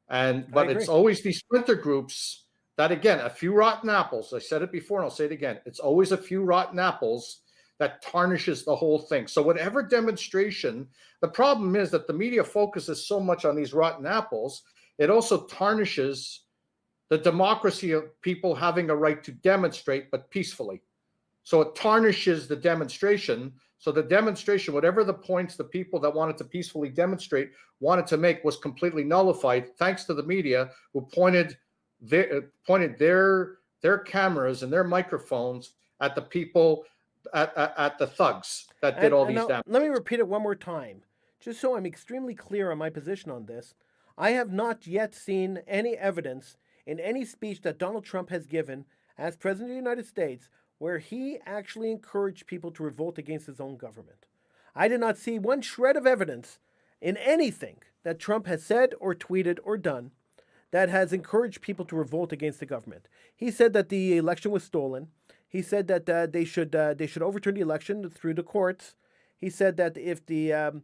But it's always these splinter groups that, again, a few rotten apples. I said it before and I'll say it again. It's always a few rotten apples that tarnishes the whole thing. So whatever demonstration, the problem is that the media focuses so much on these rotten apples, it also tarnishes the democracy of people having a right to demonstrate, but peacefully. So it tarnishes the demonstration. So the demonstration, whatever the points the people that wanted to peacefully demonstrate wanted to make, was completely nullified, thanks to the media, who pointed their cameras and their microphones at the people, at the thugs that did all these now, damages. let me repeat it one more time, just so I'm extremely clear on my position on this. I have not yet seen any evidence in any speech that Donald Trump has given as President of the United States where he actually encouraged people to revolt against his own government. I did not see one shred of evidence in anything that Trump has said or tweeted or done that has encouraged people to revolt against the government. He said that the election was stolen. He said that they should overturn the election through the courts. He said that if the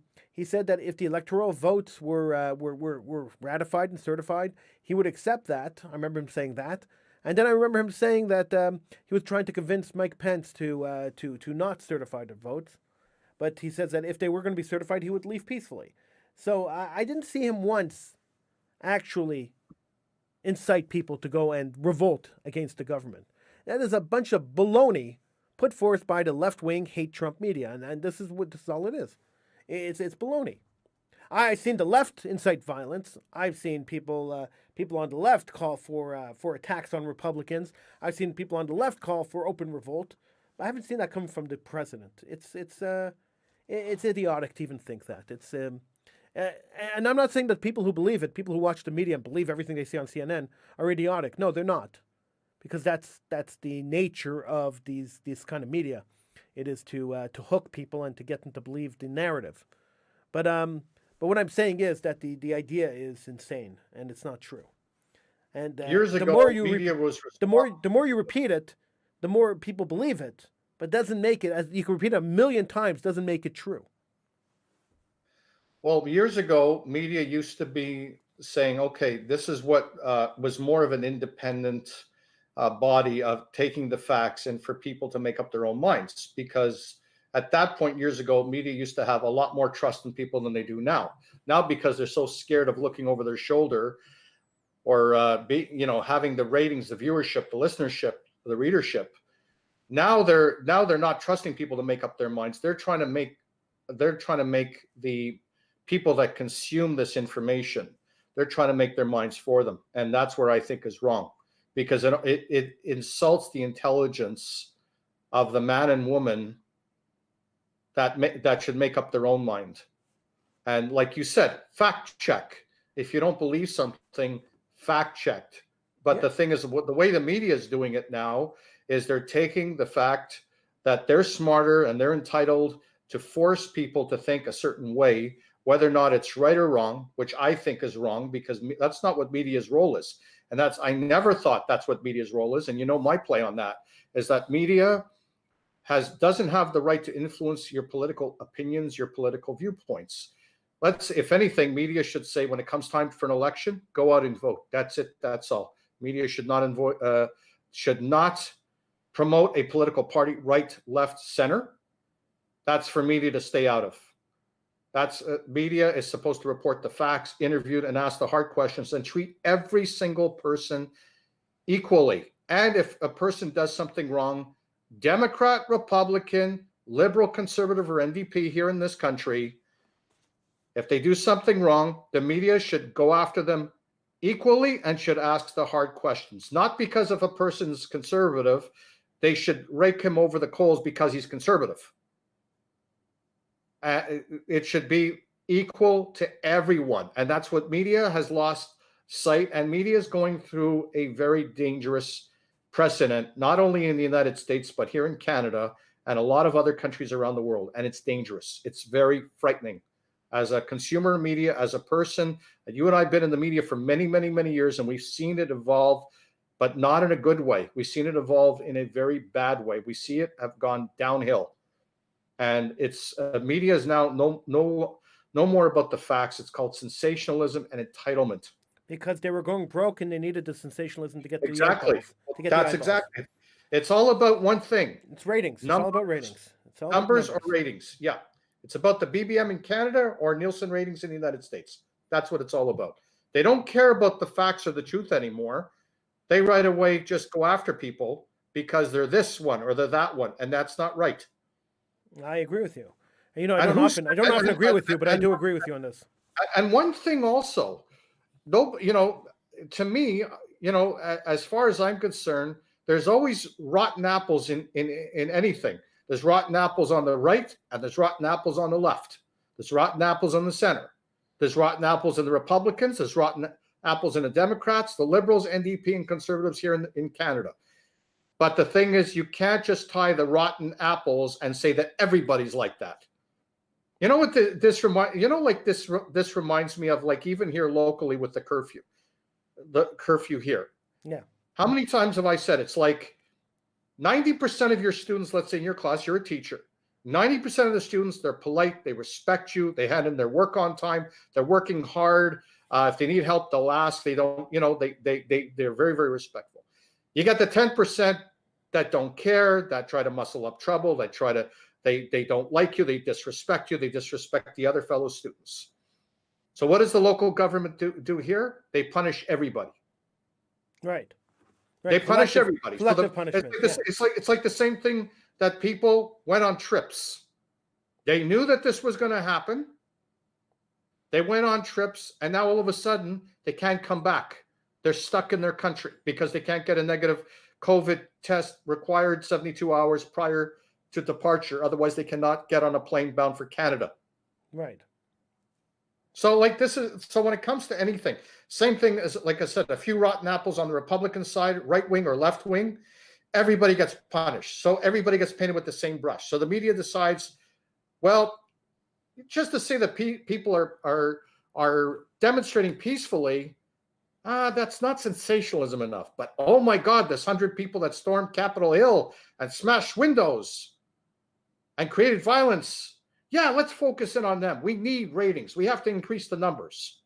electoral votes were ratified and certified, he would accept that. I remember him saying that. And then I remember him saying that he was trying to convince Mike Pence to not certify the votes. But he says that if they were going to be certified, he would leave peacefully. So I didn't see him once actually incite people to go and revolt against the government. That is a bunch of baloney put forth by the left-wing hate Trump media, and this is all it is. It's baloney. I've seen the left incite violence. I've seen people on the left call for attacks on Republicans. I've seen people on the left call for open revolt. I haven't seen that come from the president. It's idiotic to even think that. And I'm not saying that people who believe it, people who watch the media and believe everything they see on CNN, are idiotic. No, they're not, because that's the nature of these kind of media. It is to hook people and to get them to believe the narrative. But what I'm saying is that the idea is insane and it's not true. And years ago, the more you the more you repeat it, the more people believe it. But doesn't make it, as you can repeat it 1,000,000 times, doesn't make it true. Well, years ago, media used to be saying, okay, this is what was more of an independent body of taking the facts and for people to make up their own minds. Because at that point, years ago, media used to have a lot more trust in people than they do now. Now, because they're so scared of looking over their shoulder or having the ratings, the viewership, the listenership, the readership. Now they're not trusting people to make up their minds. They're trying to make the people that consume this information, they're trying to make their minds for them. And that's where I think is wrong, because it insults the intelligence of the man and woman that should make up their own mind. And like you said, fact check. If you don't believe something, fact checked. But yeah. The thing is, the way the media is doing it now is they're taking the fact that they're smarter and they're entitled to force people to think a certain way, whether or not it's right or wrong, which I think is wrong, because that's not what media's role is. And I never thought that's what media's role is. And my play on that is that media doesn't have the right to influence your political opinions, your political viewpoints. If anything, media should say, when it comes time for an election, go out and vote. That's it. That's all. Media should not promote a political party, right, left, center. That's for media to stay out of. That's media is supposed to report the facts, interview and ask the hard questions, and treat every single person equally. And if a person does something wrong, Democrat, Republican, liberal, conservative, or NDP here in this country, if they do something wrong, the media should go after them equally and should ask the hard questions. Not because if a person's conservative, they should rake him over the coals because he's conservative. It should be equal to everyone. And that's what media has lost sight. And media is going through a very dangerous precedent, not only in the United States, but here in Canada and a lot of other countries around the world. And it's dangerous. It's very frightening. As a consumer of media, as a person, and you and I have been in the media for many, many, many years, and we've seen it evolve, but not in a good way. We've seen it evolve in a very bad way. We see it have gone downhill. And it's media is now no more about the facts. It's called sensationalism and entitlement. Because they were going broke and they needed the sensationalism to get exactly. the eyeballs. To get That's the exactly. It's all about one thing. It's ratings. It's all about ratings. It's all numbers or ratings. Yeah. It's about the BBM in Canada or Nielsen ratings in the United States. That's what it's all about. They don't care about the facts or the truth anymore. They right away just go after people because they're this one or they're that one, and that's not right. I agree with you. You know, I don't often agree with you, but I do agree with you on this. And one thing also, to me, as far as I'm concerned, there's always rotten apples in anything. There's rotten apples on the right, and there's rotten apples on the left. There's rotten apples on the center. There's rotten apples in the Republicans. There's rotten apples in the Democrats, the Liberals, NDP, and Conservatives here in Canada. But the thing is, you can't just tie the rotten apples and say that everybody's like that. You know what this reminds me of, like even here locally with the curfew here. Yeah. How many times have I said it's like 90% of your students, let's say in your class, you're a teacher. 90% of the students, they're polite, they respect you, they hand in their work on time, they're working hard. If they need help, they'll ask. They don't, they're very, very respectful. You got the 10% that don't care, that try to muscle up trouble, they don't like you, they disrespect you, they disrespect the other fellow students. So what does the local government do here? They punish everybody. Right. They punish everybody. Collective punishment. It's like the same thing that people went on trips. They knew that this was going to happen. They went on trips, and now all of a sudden they can't come back. They're stuck in their country because they can't get a negative COVID test required 72 hours prior to departure. Otherwise, they cannot get on a plane bound for Canada. Right. So when it comes to anything, same thing as, like I said, a few rotten apples on the Republican side, right wing or left wing, everybody gets punished. So everybody gets painted with the same brush. So the media decides, well, just to say that people are demonstrating peacefully, that's not sensationalism enough. But oh my God, this 100 people that stormed Capitol Hill and smashed windows and created violence. Yeah, let's focus in on them. We need ratings. We have to increase the numbers.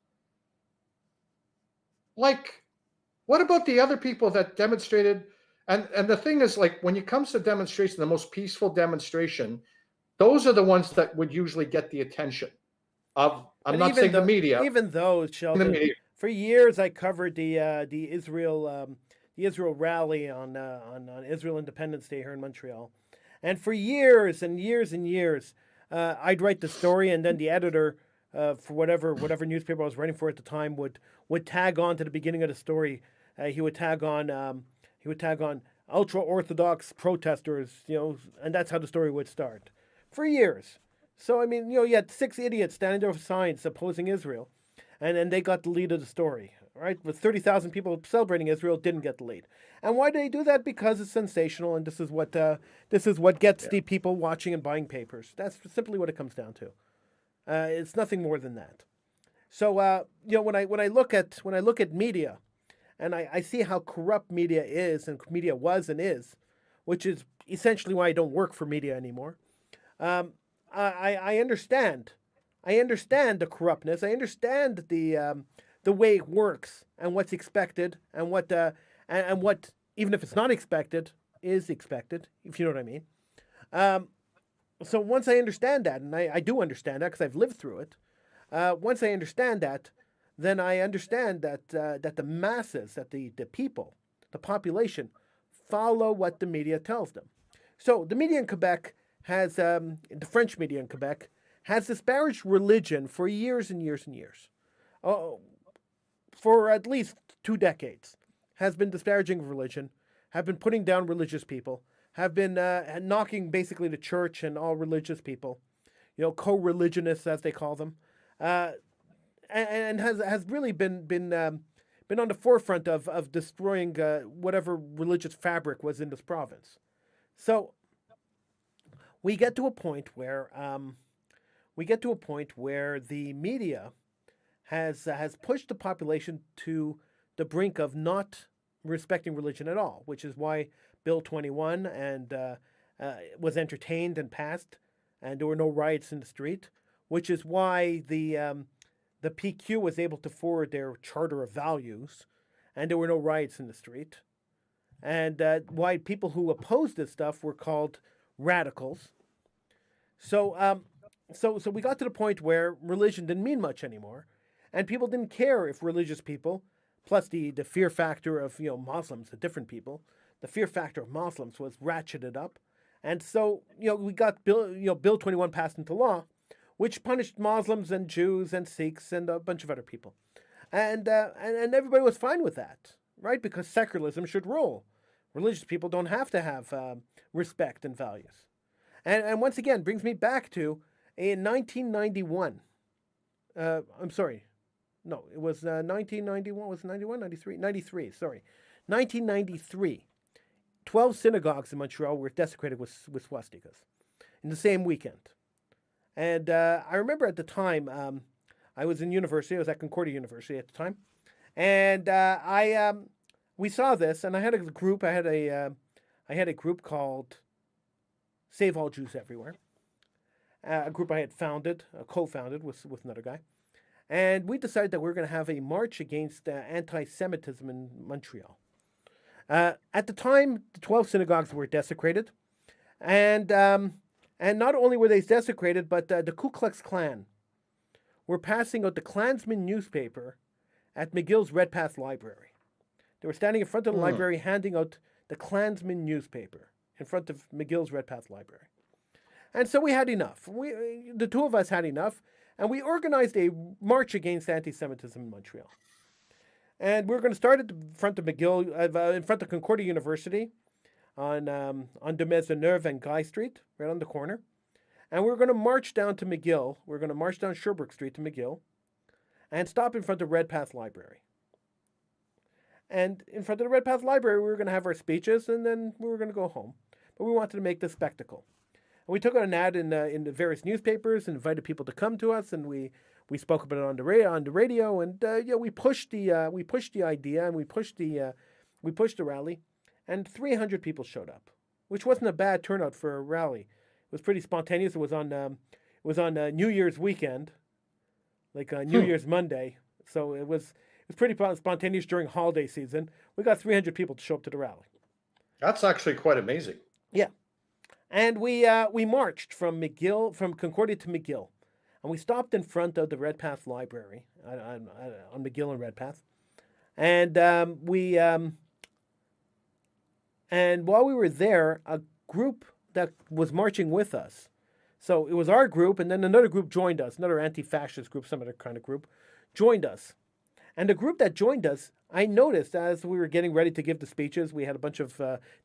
Like, what about the other people that demonstrated? And the thing is, like, when it comes to demonstration, the most peaceful demonstration, those are the ones that would usually get the attention of, I'm not saying the media. Even though, Sheldon, for years I covered the Israel rally on Israel Independence Day here in Montreal. And for years and years and years, I'd write the story, and then the editor for whatever newspaper I was writing for at the time would tag on to the beginning of the story. He would tag on ultra orthodox protesters, and that's how the story would start for years. So I mean, you had 6 idiots standing there with signs opposing Israel, and they got the lead of the story. Right, with 30,000 people celebrating Israel, didn't get the lead. And why do they do that? Because it's sensational, and this is what gets the people watching and buying papers. That's simply what it comes down to. It's nothing more than that. So when I look at media, and I see how corrupt media is, and media was and is, which is essentially why I don't work for media anymore. I understand the corruptness. I understand the way it works and what's expected and what even if it's not expected is expected, if you know what I mean. So once I understand that, and I do understand that because I've lived through it, once I understand that, then I understand that the masses, that the people, the population, follow what the media tells them. So the media in Quebec has, the French media in Quebec, has disparaged religion for years and years and years. Oh, for at least 2 decades, has been disparaging of religion, have been putting down religious people, have been knocking basically the church and all religious people, co-religionists as they call them, uh, and has really been on the forefront of destroying whatever religious fabric was in this province. So we get to a point where the media has pushed the population to the brink of not respecting religion at all, which is why Bill 21 and was entertained and passed, and there were no riots in the street, which is why the PQ was able to forward their charter of values, and there were no riots in the street, and why people who opposed this stuff were called radicals. So we got to the point where religion didn't mean much anymore, and people didn't care if religious people, plus the fear factor of Muslims, the different people, the fear factor of Muslims was ratcheted up, and so we got Bill 21 passed into law, which punished Muslims and Jews and Sikhs and a bunch of other people, and everybody was fine with that, right? Because secularism should rule. Religious people don't have to have respect and values. And once again, brings me back to in 1991. I'm sorry. No, it was 1991. Was it 91? 93? 93, sorry. 1993. 12 synagogues in Montreal were desecrated with swastikas in the same weekend. And I remember at the time, I was in university. I was at Concordia University at the time. And we saw this, and I had a group. I had a group called Save All Jews Everywhere, a group I had co-founded with another guy. And we decided that we were going to have a march against anti-Semitism in Montreal. At the time, the 12 synagogues were desecrated. And not only were they desecrated, but the Ku Klux Klan were passing out the Klansman newspaper at McGill's Redpath Library. They were standing in front of the library handing out the Klansman newspaper in front of McGill's Redpath Library. And so we had enough. The two of us had enough, and we organized a march against anti-Semitism in Montreal. And we were going to start at the front of McGill, in front of Concordia University, on de Maisonneuve and Guy Street, right on the corner. And we were going to march down to McGill. We were going to march down Sherbrooke Street to McGill and stop in front of Redpath Library. And in front of the Redpath Library, we were going to have our speeches, and then we were going to go home. But we wanted to make this spectacle. And we took out an ad in the various newspapers and invited people to come to us, and we spoke about it on the radio, and we pushed the idea, and we pushed the rally, and 300 people showed up, which wasn't a bad turnout for a rally. It was pretty spontaneous. It was on New Year's weekend, like New Year's Monday, so it was pretty spontaneous during holiday season. We got 300 people to show up to the rally. That's actually quite amazing. Yeah, and we marched from Concordia to McGill. And we stopped in front of the Redpath Library on McGill and Redpath, and and while we were there, a group that was marching with us. So it was our group, and then another group joined us, another anti-fascist group, some other kind of group, joined us. And the group that joined us, I noticed as we were getting ready to give the speeches, we had a bunch of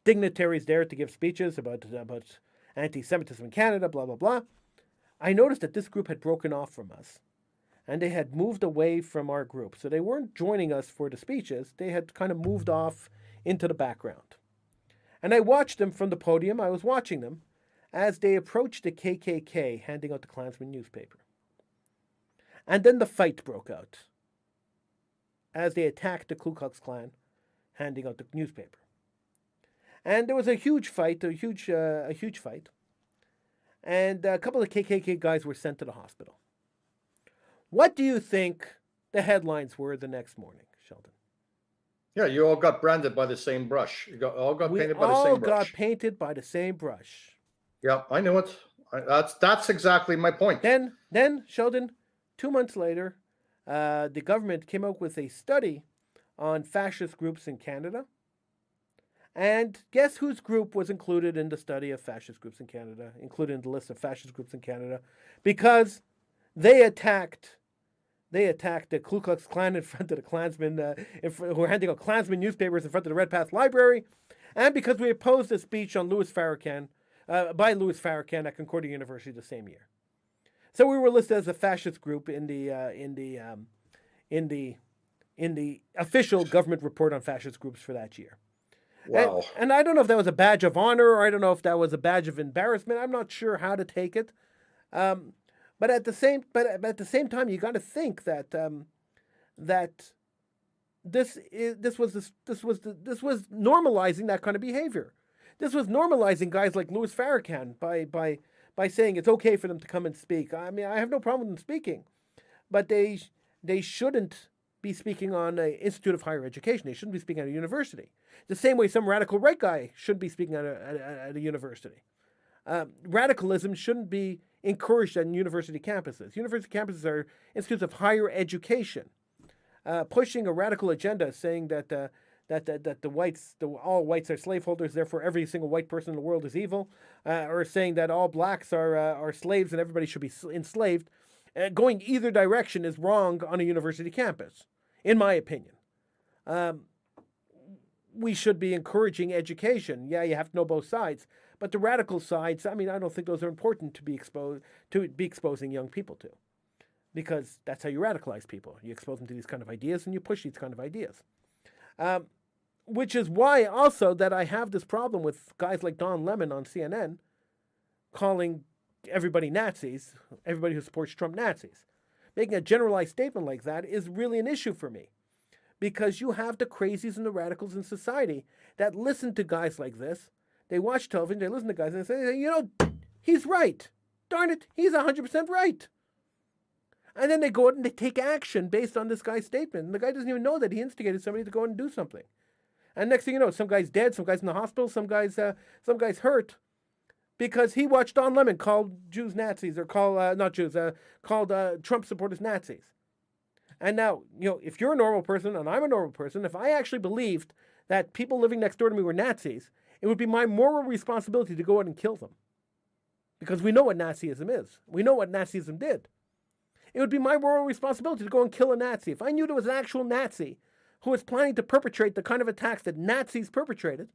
dignitaries there to give speeches about anti-Semitism in Canada, blah, blah, blah. I noticed that this group had broken off from us, and they had moved away from our group. So they weren't joining us for the speeches. They had kind of moved off into the background. And I watched them from the podium. I was watching them as they approached the KKK handing out the Klansman newspaper. And then the fight broke out as they attacked the Ku Klux Klan handing out the newspaper. And there was a huge fight, a huge fight. And a couple of KKK guys were sent to the hospital. What do you think the headlines were the next morning, Sheldon? Yeah, you all got branded by the same brush. All got painted by the same brush. We all got painted by the same brush. Yeah, I knew it. That's exactly my point. Then Sheldon, 2 months later, the government came out with a study on fascist groups in Canada. And guess whose group was included in the study of fascist groups in Canada, included in the list of fascist groups in Canada, because they attacked the Ku Klux Klan in front of the Klansmen, who were handing out Klansmen newspapers in front of the Red Path Library, and because we opposed a speech on by Louis Farrakhan at Concordia University the same year. So we were listed as a fascist group in the official government report on fascist groups for that year. Wow. And I don't know if that was a badge of honor, or I don't know if that was a badge of embarrassment. I'm not sure how to take it. But at the same time, you got to think that that this was normalizing that kind of behavior. This was normalizing guys like Louis Farrakhan by saying it's okay for them to come and speak. I mean, I have no problem with them speaking, but they shouldn't be speaking on an institute of higher education. They shouldn't be speaking at a university. The same way some radical right guy shouldn't be speaking at a university. Radicalism shouldn't be encouraged on university campuses. University campuses are institutes of higher education. Pushing a radical agenda saying that all whites are slaveholders, therefore every single white person in the world is evil, or saying that all blacks are slaves and everybody should be enslaved. Going either direction is wrong on a university campus, in my opinion. We should be encouraging education. Yeah, you have to know both sides, but the radical sides, I mean, I don't think those are important to be exposing young people to, because that's how you radicalize people. You expose them to these kind of ideas and you push these kind of ideas. Which is why also that I have this problem with guys like Don Lemon on CNN calling everybody Nazis, everybody who supports Trump Nazis. Making a generalized statement like that is really an issue for me, because you have the crazies and the radicals in society that listen to guys like this. They watch television, they listen to guys and they say, he's right. Darn it, he's 100% right. And then they go out and they take action based on this guy's statement. And the guy doesn't even know that he instigated somebody to go out and do something. And next thing you know, some guy's dead, some guy's in the hospital, some guy's hurt, because he watched Don Lemon call Jews Nazis, or called Trump supporters Nazis. And now, if you're a normal person and I'm a normal person, if I actually believed that people living next door to me were Nazis, it would be my moral responsibility to go out and kill them. Because we know what Nazism is. We know what Nazism did. It would be my moral responsibility to go and kill a Nazi. If I knew there was an actual Nazi who was planning to perpetrate the kind of attacks that Nazis perpetrated,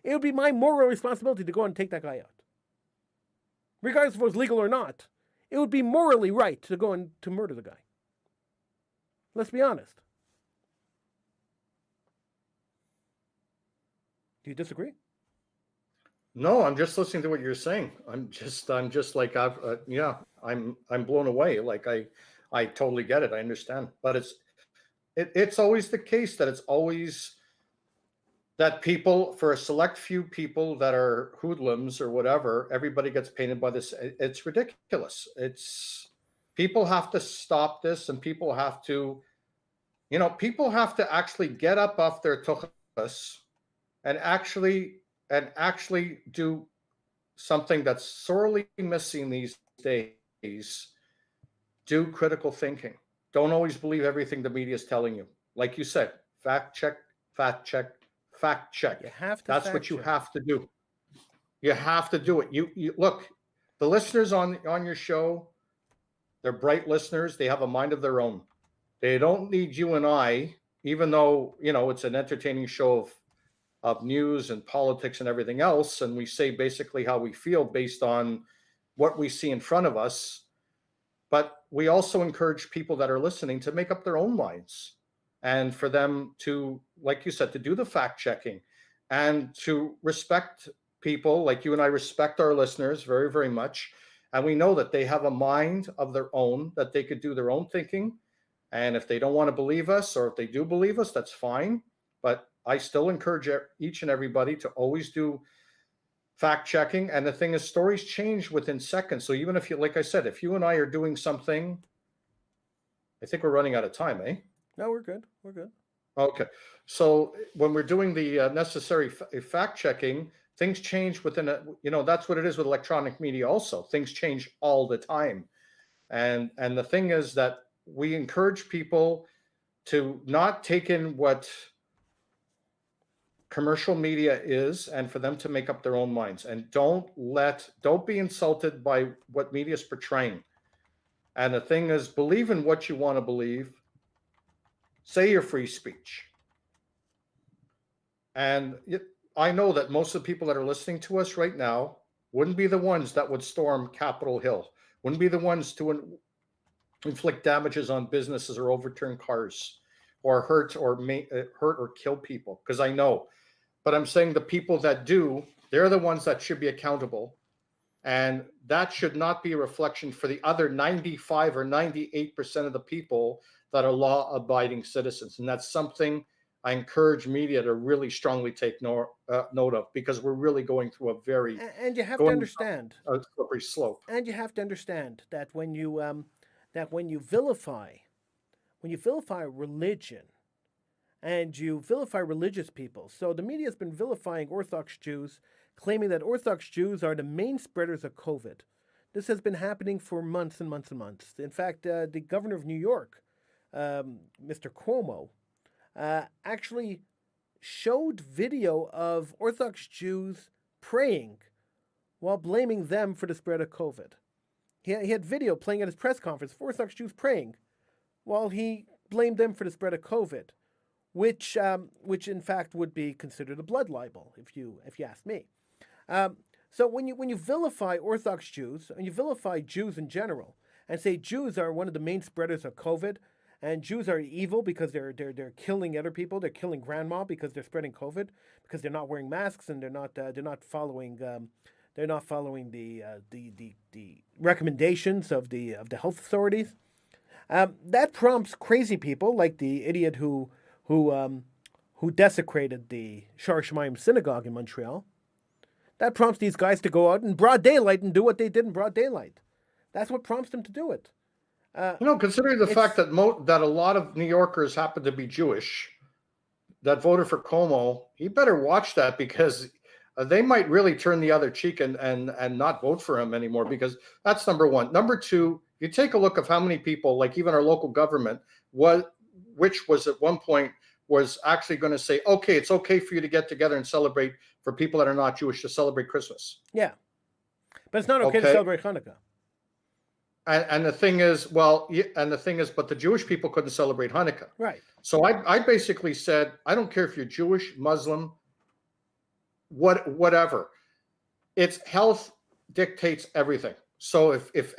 it would be my moral responsibility to go and take that guy out. Regardless if it was legal or not, it would be morally right to go and to murder the guy. Let's be honest. Do you disagree? No, I'm just listening to what you're saying. I'm just like, I'm blown away. Like I totally get it. I understand, but it's always the case that it's always that people, for a select few people that are hoodlums or whatever, everybody gets painted by this. It's ridiculous. People have to stop this, and people have to actually get up off their tuchus and actually do something that's sorely missing these days. Do critical thinking. Don't always believe everything the media is telling you. Like you said, fact check. You have to. That's what you have to do. You have to do it. You look, the listeners on your show, they're bright listeners. They have a mind of their own. They don't need you and I, even though, it's an entertaining show of news and politics and everything else. And we say basically how we feel based on what we see in front of us. But we also encourage people that are listening to make up their own minds, and for them to, like you said, to do the fact checking and to respect people like you and I respect our listeners very, very much. And we know that they have a mind of their own, that they could do their own thinking. And if they don't want to believe us, or if they do believe us, that's fine. But I still encourage each and everybody to always do fact checking. And the thing is, stories change within seconds. So even if you, like I said, if you and I are doing something, I think we're running out of time, eh? No, we're good. We're good. Okay. So when we're doing the necessary fact checking, things change within a, that's what it is with electronic media also. Things change all the time. And the thing is that we encourage people to not take in what commercial media is and for them to make up their own minds, and don't be insulted by what media is portraying. And the thing is, believe in what you want to believe, say your free speech. And I know that most of the people that are listening to us right now wouldn't be the ones that would storm Capitol Hill, wouldn't be the ones to inflict damages on businesses or overturn cars or hurt or kill people, because I know. But I'm saying the people that do, they're the ones that should be accountable. And that should not be a reflection for the other 95 or 98% of the people that are law-abiding citizens. And that's something I encourage media to really strongly take note of, because we're really going through a very and you have to understand a slippery slope. And you have to understand that when you vilify religion, and you vilify religious people. So the media has been vilifying Orthodox Jews, claiming that Orthodox Jews are the main spreaders of COVID. This has been happening for months and months and months. In fact, the governor of New York, Mr. Cuomo, actually showed video of Orthodox Jews praying while blaming them for the spread of COVID. He had video playing at his press conference of Orthodox Jews praying while he blamed them for the spread of COVID, which in fact would be considered a blood libel, if you ask me. So when you vilify Orthodox Jews, and you vilify Jews in general, and say Jews are one of the main spreaders of COVID, and Jews are evil because they're killing other people, they're killing grandma because they're spreading COVID, because they're not wearing masks and they're not following the recommendations of the health authorities. That prompts crazy people like the idiot who desecrated the Shar Shemaim synagogue in Montreal. That prompts these guys to go out in broad daylight and do what they did in broad daylight. That's what prompts them to do it. Considering the fact that that a lot of New Yorkers happen to be Jewish that voted for Cuomo, you better watch that, because they might really turn the other cheek and not vote for him anymore, because that's number one. Number two, you take a look of how many people, like even our local government, which was at one point was actually going to say, okay, it's okay for you to get together and celebrate, for people that are not Jewish to celebrate Christmas. Yeah. But it's not okay to celebrate Hanukkah. And the thing is, but the Jewish people couldn't celebrate Hanukkah. Right. So I basically said, I don't care if you're Jewish, Muslim, whatever. It's health dictates everything. So if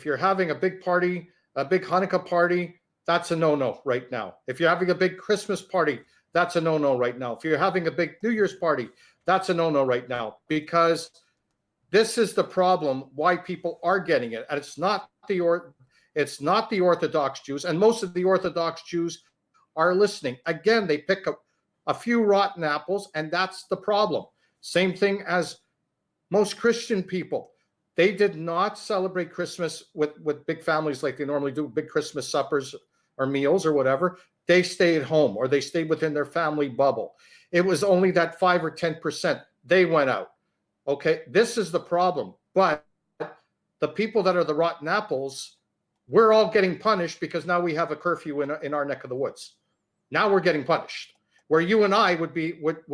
you're having a big party, a big Hanukkah party, that's a no-no right now. If you're having a big Christmas party, that's a no-no right now. If you're having a big New Year's party, that's a no-no right now, because this is the problem why people are getting it. And it's not the Orthodox Jews, and most of the Orthodox Jews are listening. Again, they pick up a few rotten apples, and that's the problem. Same thing as most Christian people. They did not celebrate Christmas with big families like they normally do, big Christmas suppers or meals or whatever. They stayed home, or they stayed within their family bubble. It was only that 5 or 10%. They went out. Okay, this is the problem. But the people that are the rotten apples, we're all getting punished, because now we have a curfew in our neck of the woods. Now we're getting punished. Where you and I would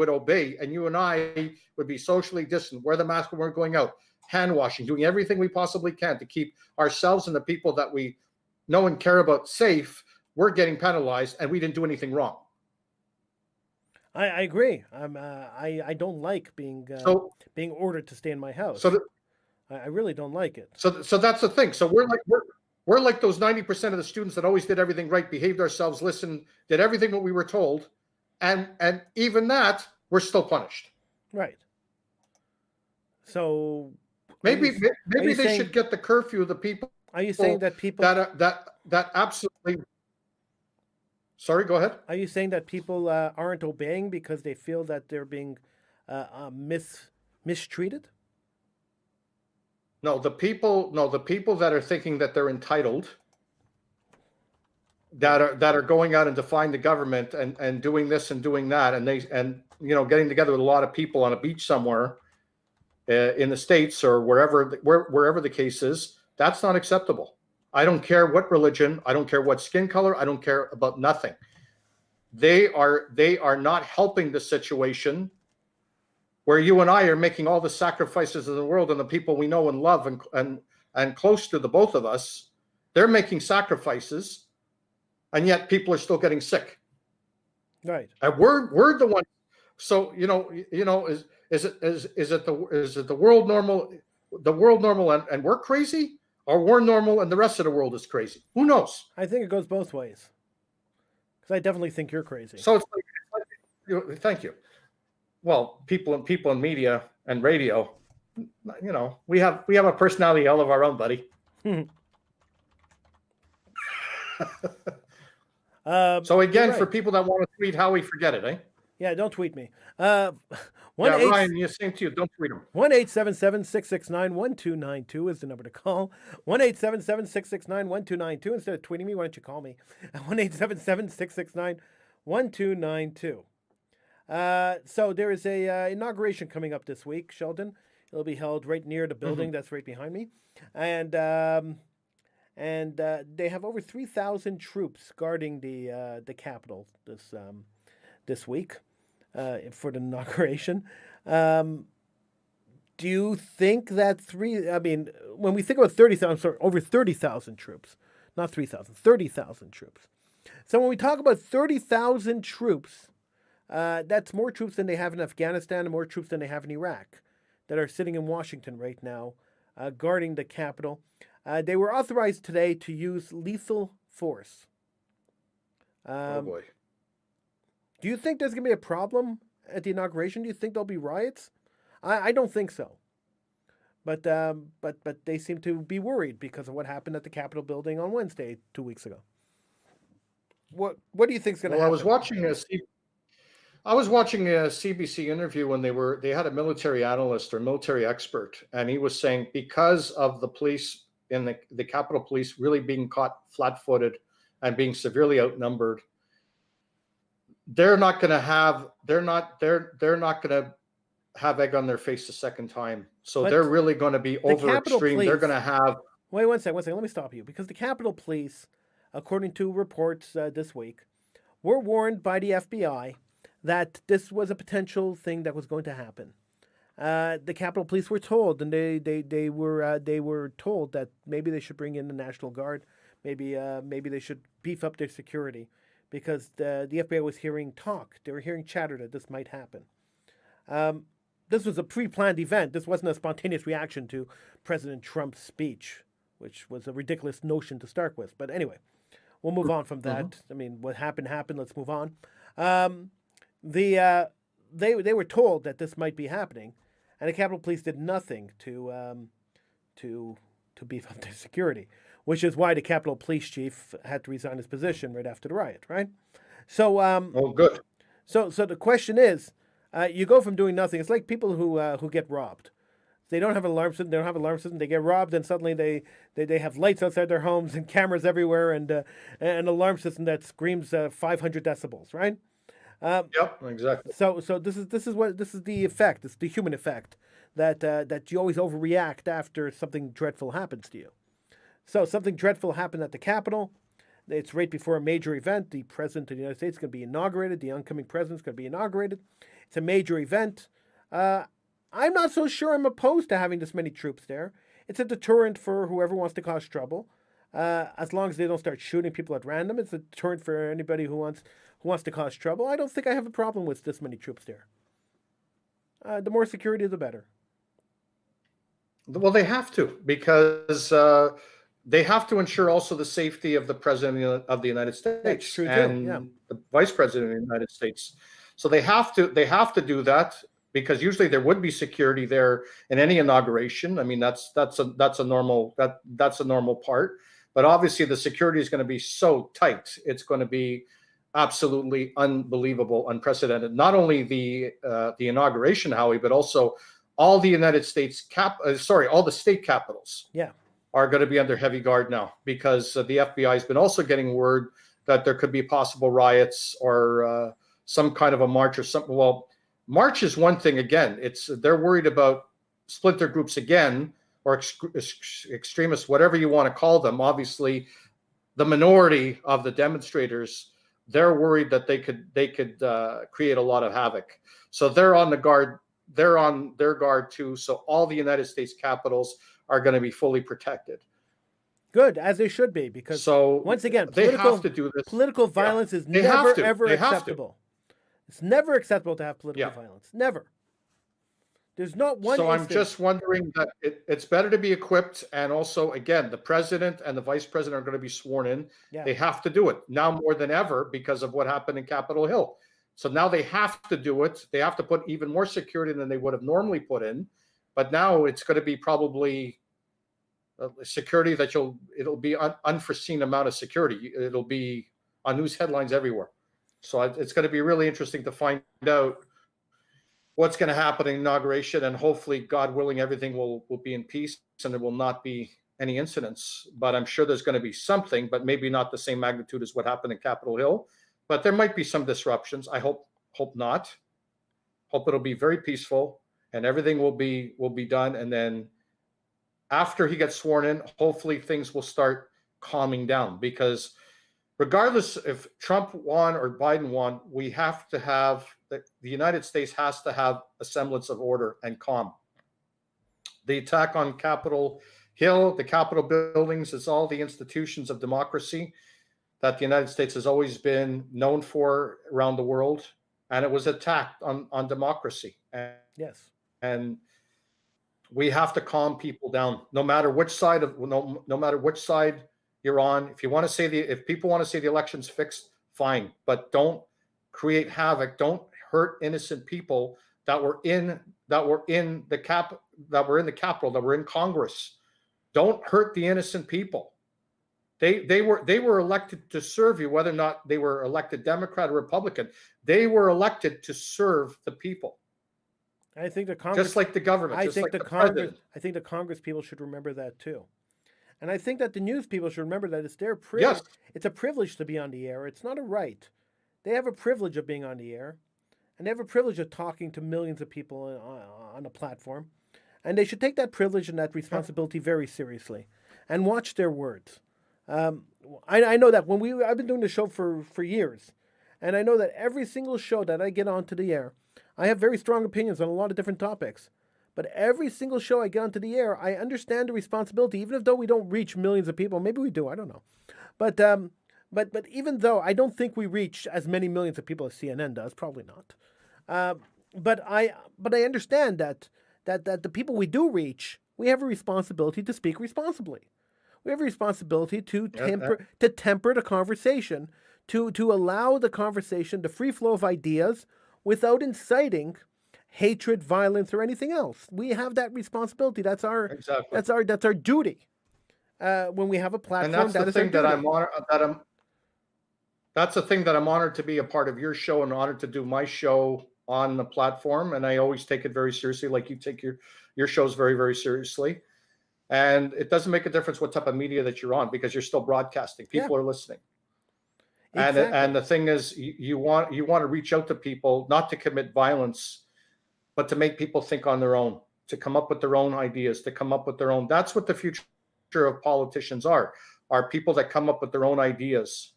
obey, and you and I would be socially distant, wear the mask when we're going out, hand washing, doing everything we possibly can to keep ourselves and the people that we know and care about safe. We're getting penalized, and we didn't do anything wrong. I agree. I don't like being ordered to stay in my house. So I really don't like it. So that's the thing. So we're like those 90% of the students that always did everything right, behaved ourselves, listened, did everything what we were told, and even that, we're still punished. Right. So maybe they should get the curfew of the people. Are you saying that people that absolutely? Sorry, go ahead. Are you saying that people aren't obeying because they feel that they're being mistreated? No, the people that are thinking that they're entitled, that are going out and defying the government and doing this and doing that, and getting together with a lot of people on a beach somewhere in the States or wherever the case is. That's not acceptable. I don't care what religion, I don't care what skin color, I don't care about nothing. They are not helping the situation where you and I are making all the sacrifices in the world, and the people we know and love and close to the both of us, they're making sacrifices, and yet people are still getting sick. Right. And we're the one. So is it the world normal? The world normal and we're crazy, or we're normal and the rest of the world is crazy? Who knows? I think it goes both ways. Because I definitely think you're crazy. So it's like, thank you. Well, people in media and radio, we have a personality all of our own, buddy. So again, right. For people that want to tweet Howie, forget it, eh? Yeah, don't tweet me. Ryan, you same to you. Don't tweet him. 1-877-669-1292 is the number to call. 1-877-669-1292. Instead of tweeting me, why don't you call me? 1-877-669-1292. So there is a inauguration coming up this week, Sheldon. It'll be held right near the building that's right behind me, and they have over 3,000 troops guarding the Capitol this week for the inauguration. Do you think that when we think about 30,000, over 30,000 troops, not 3,000, 30,000 troops. So when we talk about 30,000 troops, that's more troops than they have in Afghanistan and more troops than they have in Iraq that are sitting in Washington right now, guarding the Capitol. They were authorized today to use lethal force. Oh boy. Do you think there's going to be a problem at the inauguration? Do you think there'll be riots? I don't think so. But they seem to be worried because of what happened at the Capitol building on Wednesday 2 weeks ago. What do you think is going to happen? I was watching a CBC interview when they had a military analyst or military expert, and he was saying because of the police in the Capitol Police really being caught flat-footed and being severely outnumbered, they're not going to have egg on their face a second time. So they're really going to be over extreme. They're going to have. Wait one second. Let me stop you, because the Capitol Police, according to reports this week, were warned by the FBI that this was a potential thing that was going to happen. The Capitol Police were told, and they were told that maybe they should bring in the National Guard, maybe they should beef up their security, because the FBI was hearing talk. They were hearing chatter that this might happen. This was a pre-planned event. This wasn't a spontaneous reaction to President Trump's speech, which was a ridiculous notion to start with. But anyway, we'll move on from that. Mm-hmm. I mean, what happened. Let's move on. They were told that this might be happening, and the Capitol Police did nothing to beef up their security, which is why the Capitol Police chief had to resign his position right after the riot, right? So, good. So the question is, you go from doing nothing. It's like people who get robbed. They don't have an alarm system. They don't have an alarm system. They get robbed, and suddenly they have lights outside their homes and cameras everywhere, and an alarm system that screams 500 decibels, right? Yep, exactly. So this is the effect. It's the human effect that you always overreact after something dreadful happens to you. So something dreadful happened at the Capitol. It's right before a major event. The President of the United States is going to be inaugurated. The oncoming President is going to be inaugurated. It's a major event. I'm not so sure I'm opposed to having this many troops there. It's a deterrent for whoever wants to cause trouble. As long as they don't start shooting people at random, it's a deterrent for anybody who wants to cause trouble. I don't think I have a problem with this many troops there. The more security, the better. Well, they have to, because they have to ensure also the safety of the President of the United States and the Vice President of the United States. So they have to do that, because usually there would be security there in any inauguration. I mean, that's a normal part. But obviously, the security is going to be so tight; it's going to be absolutely unbelievable, unprecedented. Not only the inauguration, Howie, but also all the United States all the state capitals. Yeah. Are going to be under heavy guard now, because the FBI has been also getting word that there could be possible riots or some kind of a march or something. Well, march is one thing. Again, they're worried about splinter groups again, or extremists, whatever you want to call them. Obviously, the minority of the demonstrators, they're worried that they could create a lot of havoc. So they're on the guard. They're on their guard too. So all the United States capitals are going to be fully protected. Good, as they should be, because once again, they have to do this. Political violence is never ever acceptable. It's never acceptable to have political violence. Never. There's not one. So I'm just wondering that it's better to be equipped, and also, again, the president and the vice president are going to be sworn in. Yeah. They have to do it now more than ever because of what happened in Capitol Hill. So now they have to do it. They have to put even more security than they would have normally put in. But now it's going to be probably security that it'll be unforeseen amount of security. It'll be on news headlines everywhere. So it's going to be really interesting to find out what's going to happen in inauguration, and hopefully, God willing, everything will be in peace and there will not be any incidents. But I'm sure there's going to be something, but maybe not the same magnitude as what happened in Capitol Hill. But there might be some disruptions. I hope not. Hope it'll be very peaceful and everything will be done. And then after he gets sworn in, hopefully things will start calming down, because regardless if Trump won or Biden won, we have to have the United States has to have a semblance of order and calm. The attack on Capitol Hill, the Capitol buildings, is all the institutions of democracy that the United States has always been known for around the world, and it was attacked on democracy. And, yes, and we have to calm people down, no matter which side you're on. If people want to say the election's fixed, fine, but don't create havoc. Don't hurt innocent people that were in the Capitol, that were in Congress. Don't hurt the innocent people. They were elected to serve you, whether or not they were elected Democrat or Republican. They were elected to serve the people. I think the Congress, just like the government, I think the Congress people should remember that too. And I think that the news people should remember that it's their privilege. Yes. It's a privilege to be on the air. It's not a right. They have a privilege of being on the air, and they have a privilege of talking to millions of people on a platform. And they should take that privilege and that responsibility very seriously and watch their words. I know that I've been doing the show for years, and I know that every single show that I get onto the air, I have very strong opinions on a lot of different topics. But every single show I get onto the air, I understand the responsibility, even though we don't reach millions of people. Maybe we do, I don't know. But even though I don't think we reach as many millions of people as CNN does, probably not. But I understand that the people we do reach, we have a responsibility to speak responsibly. We have a responsibility to temper the conversation, to allow the conversation, the free flow of ideas, without inciting hatred, violence, or anything else. We have that responsibility. That's our duty. When we have a platform, and that's the thing that I'm honored. That's the thing that I'm honored to be a part of your show and honored to do my show on the platform. And I always take it very seriously, like you take your shows very, very seriously. And it doesn't make a difference what type of media that you're on, because you're still broadcasting. People are listening. Exactly. And the thing is, you want to reach out to people, not to commit violence, but to make people think on their own, to come up with their own ideas, to come up with their own. That's what the future of politicians are people that come up with their own ideas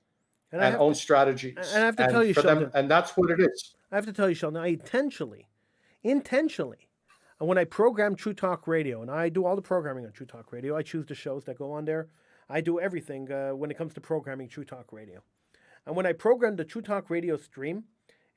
and own strategies. And I have to tell you, Sheldon, and that's what it is. I have to tell you, Sheldon, I intentionally, and when I program True Talk Radio, and I do all the programming on True Talk Radio, I choose the shows that go on there. I do everything when it comes to programming True Talk Radio. And when I program the True Talk Radio stream,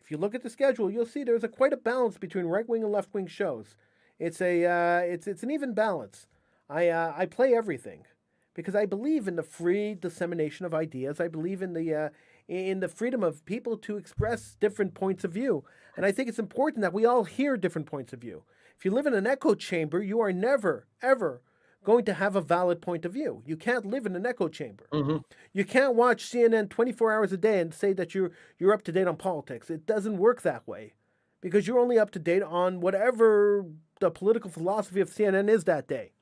if you look at the schedule, you'll see there's quite a balance between right-wing and left-wing shows. It's an even balance. I play everything because I believe in the free dissemination of ideas. I believe in the freedom of people to express different points of view. And I think it's important that we all hear different points of view. If you live in an echo chamber, you are never, ever going to have a valid point of view. You can't live in an echo chamber. Mm-hmm. You can't watch CNN 24 hours a day and say that you're up to date on politics. It doesn't work that way, because you're only up to date on whatever the political philosophy of CNN is that day.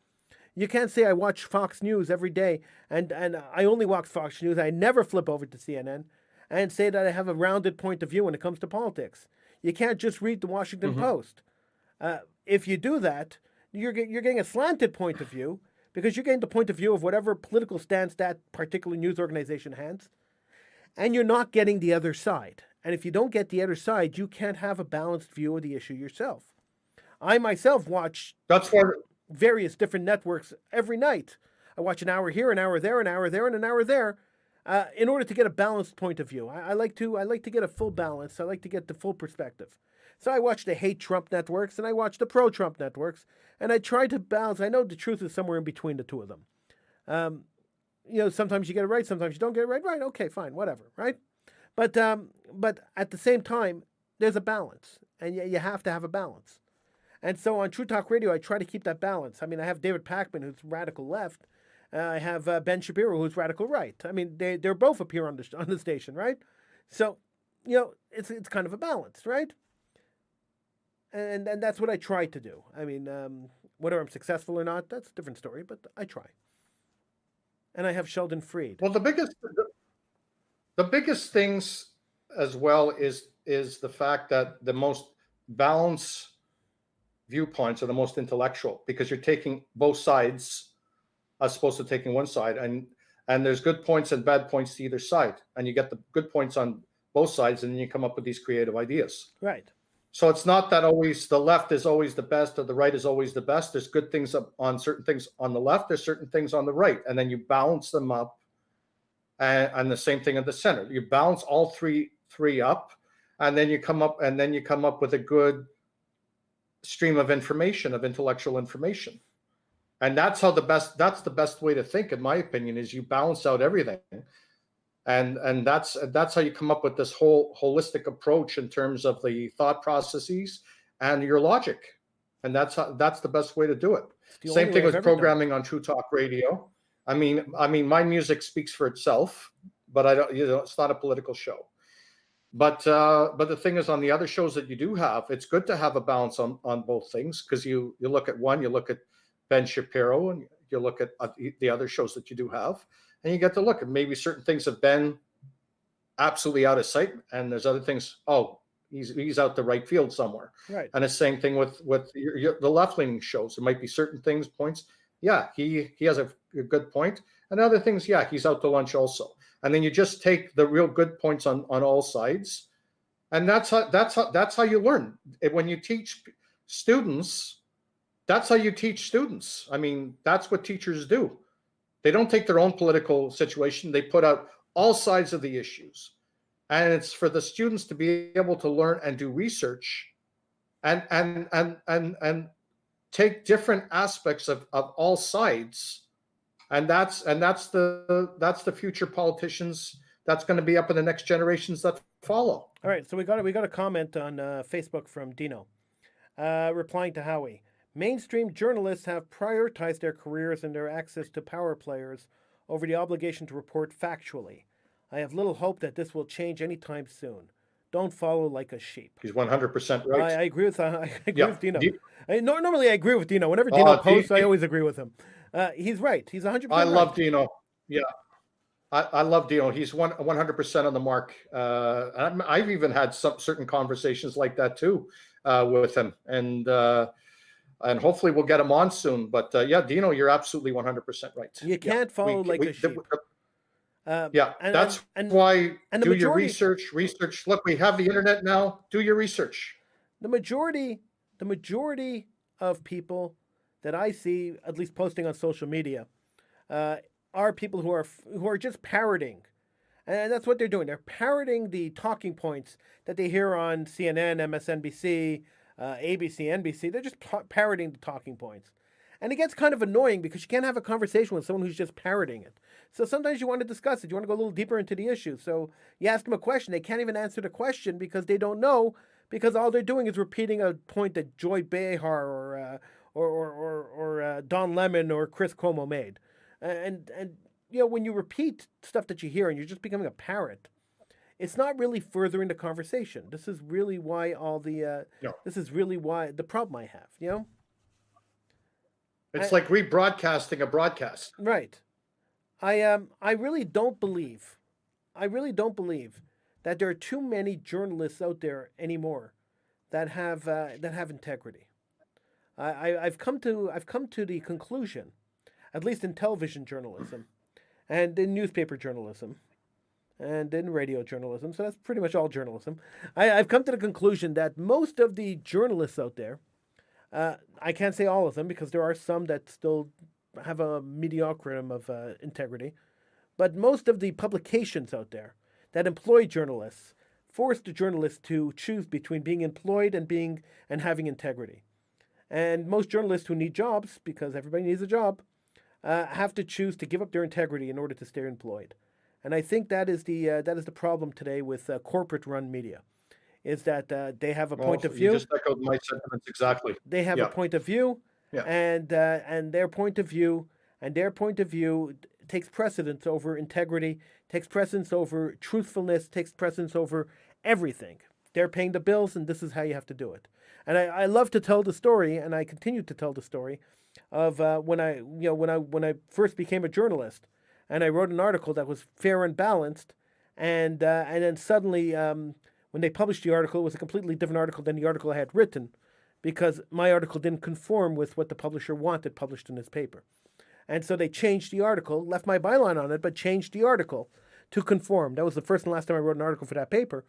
You can't say I watch Fox News every day and I only watch Fox News. I never flip over to CNN and say that I have a rounded point of view when it comes to politics. You can't just read the Washington Post. If you do that, you're getting a slanted point of view because you're getting the point of view of whatever political stance that particular news organization has, and you're not getting the other side. And if you don't get the other side, you can't have a balanced view of the issue yourself. I myself watch That's where various different networks every night. I watch an hour here, an hour there, an hour there, and an hour there, in order to get a balanced point of view. I like to get a full balance. I like to get the full perspective. So I watch the hate Trump networks and I watch the pro-Trump networks, and I try to balance. I know the truth is somewhere in between the two of them. Sometimes you get it right, sometimes you don't get it right. Right? Okay, fine, whatever. Right? But at the same time, there's a balance, and you have to have a balance. And so on True Talk Radio, I try to keep that balance. I mean, I have David Pakman, who's radical left. I have Ben Shapiro, who's radical right. I mean, they're both up here on the station, right? So, it's kind of a balance, right? And that's what I try to do. I mean, whether I'm successful or not, that's a different story, but I try. And I have Sheldon Freed. Well, the biggest things as well is the fact that the most balanced viewpoints are the most intellectual, because you're taking both sides as opposed to taking one side, and there's good points and bad points to either side, and you get the good points on both sides, and then you come up with these creative ideas. Right. So it's not that always the left is always the best or the right is always the best. There's good things on certain things on the left, there's certain things on the right, and then you balance them up, and the same thing in the center. You balance all three up, and then you come up with a good stream of information, of intellectual information. And that's the best way to think, in my opinion, is you balance out everything. And that's how you come up with this whole holistic approach in terms of the thought processes and your logic. And that's the best way to do it. Same thing with programming on True Talk Radio. I mean, my music speaks for itself, but I don't, it's not a political show. But the thing is, on the other shows that you do have, it's good to have a balance on both things, because you look at one, you look at Ben Shapiro, and you look at the other shows that you do have, and you get to look at maybe certain things have been absolutely out of sight, and there's other things, he's out the right field somewhere. Right. And the same thing with the left-leaning shows. There might be certain points, he has a good point, and other things, he's out to lunch also. And then you just take the real good points on all sides, and that's how you learn. When you teach students, that's how you teach students. I mean, that's what teachers do. They don't take their own political situation. They put out all sides of the issues, and it's for the students to be able to learn and do research, and take different aspects of all sides. And that's the future politicians that's going to be up in the next generations that follow. All right, so we got a comment on Facebook from Dino, replying to Howie. Mainstream journalists have prioritized their careers and their access to power players over the obligation to report factually. I have little hope that this will change anytime soon. Don't follow like a sheep. He's 100% right. I agree with Dino. Normally I agree with Dino. Whenever Dino posts, I always agree with him. He's right. He's 100%. I love Dino. Yeah, I love Dino. He's 100% on the mark. I've even had some certain conversations like that too with him, and hopefully we'll get him on soon. But Dino, you're absolutely 100% right. You can't follow like a sheep. That's why do your research. Look, we have the internet now. Do your research. The majority of people that I see, at least posting on social media, are people who are just parroting, and that's what they're doing. They're parroting the talking points that they hear on CNN, MSNBC, ABC, NBC. They're just parroting the talking points. And it gets kind of annoying because you can't have a conversation with someone who's just parroting it. So sometimes you want to discuss it. You want to go a little deeper into the issue. So you ask them a question. They can't even answer the question because they don't know, because all they're doing is repeating a point that Joy Behar or Don Lemon or Chris Cuomo made. And when you repeat stuff that you hear and you're just becoming a parrot, it's not really furthering the conversation. This is really why this is really why the problem I have, It's like rebroadcasting a broadcast. Right. I really don't believe. I really don't believe that there are too many journalists out there anymore that have integrity. I've come to the conclusion, at least in television journalism, and in newspaper journalism, and in radio journalism. So that's pretty much all journalism. I've come to the conclusion that most of the journalists out there, I can't say all of them because there are some that still have a mediocrity of integrity, but most of the publications out there that employ journalists force the journalists to choose between being employed and having integrity. And most journalists who need jobs, because everybody needs a job, have to choose to give up their integrity in order to stay employed. And I think that is the problem today with corporate-run media, is that they have a point of view. You just echoed my sentiments exactly. They have a point of view, and their point of view takes precedence over integrity, takes precedence over truthfulness, takes precedence over everything. They're paying the bills, and this is how you have to do it. And I love to tell the story, and I continue to tell the story of when I first became a journalist, and I wrote an article that was fair and balanced, and then suddenly when they published the article, it was a completely different article than the article I had written, because my article didn't conform with what the publisher wanted published in his paper. And so they changed the article, left my byline on it, but changed the article to conform. That was the first and last time I wrote an article for that paper.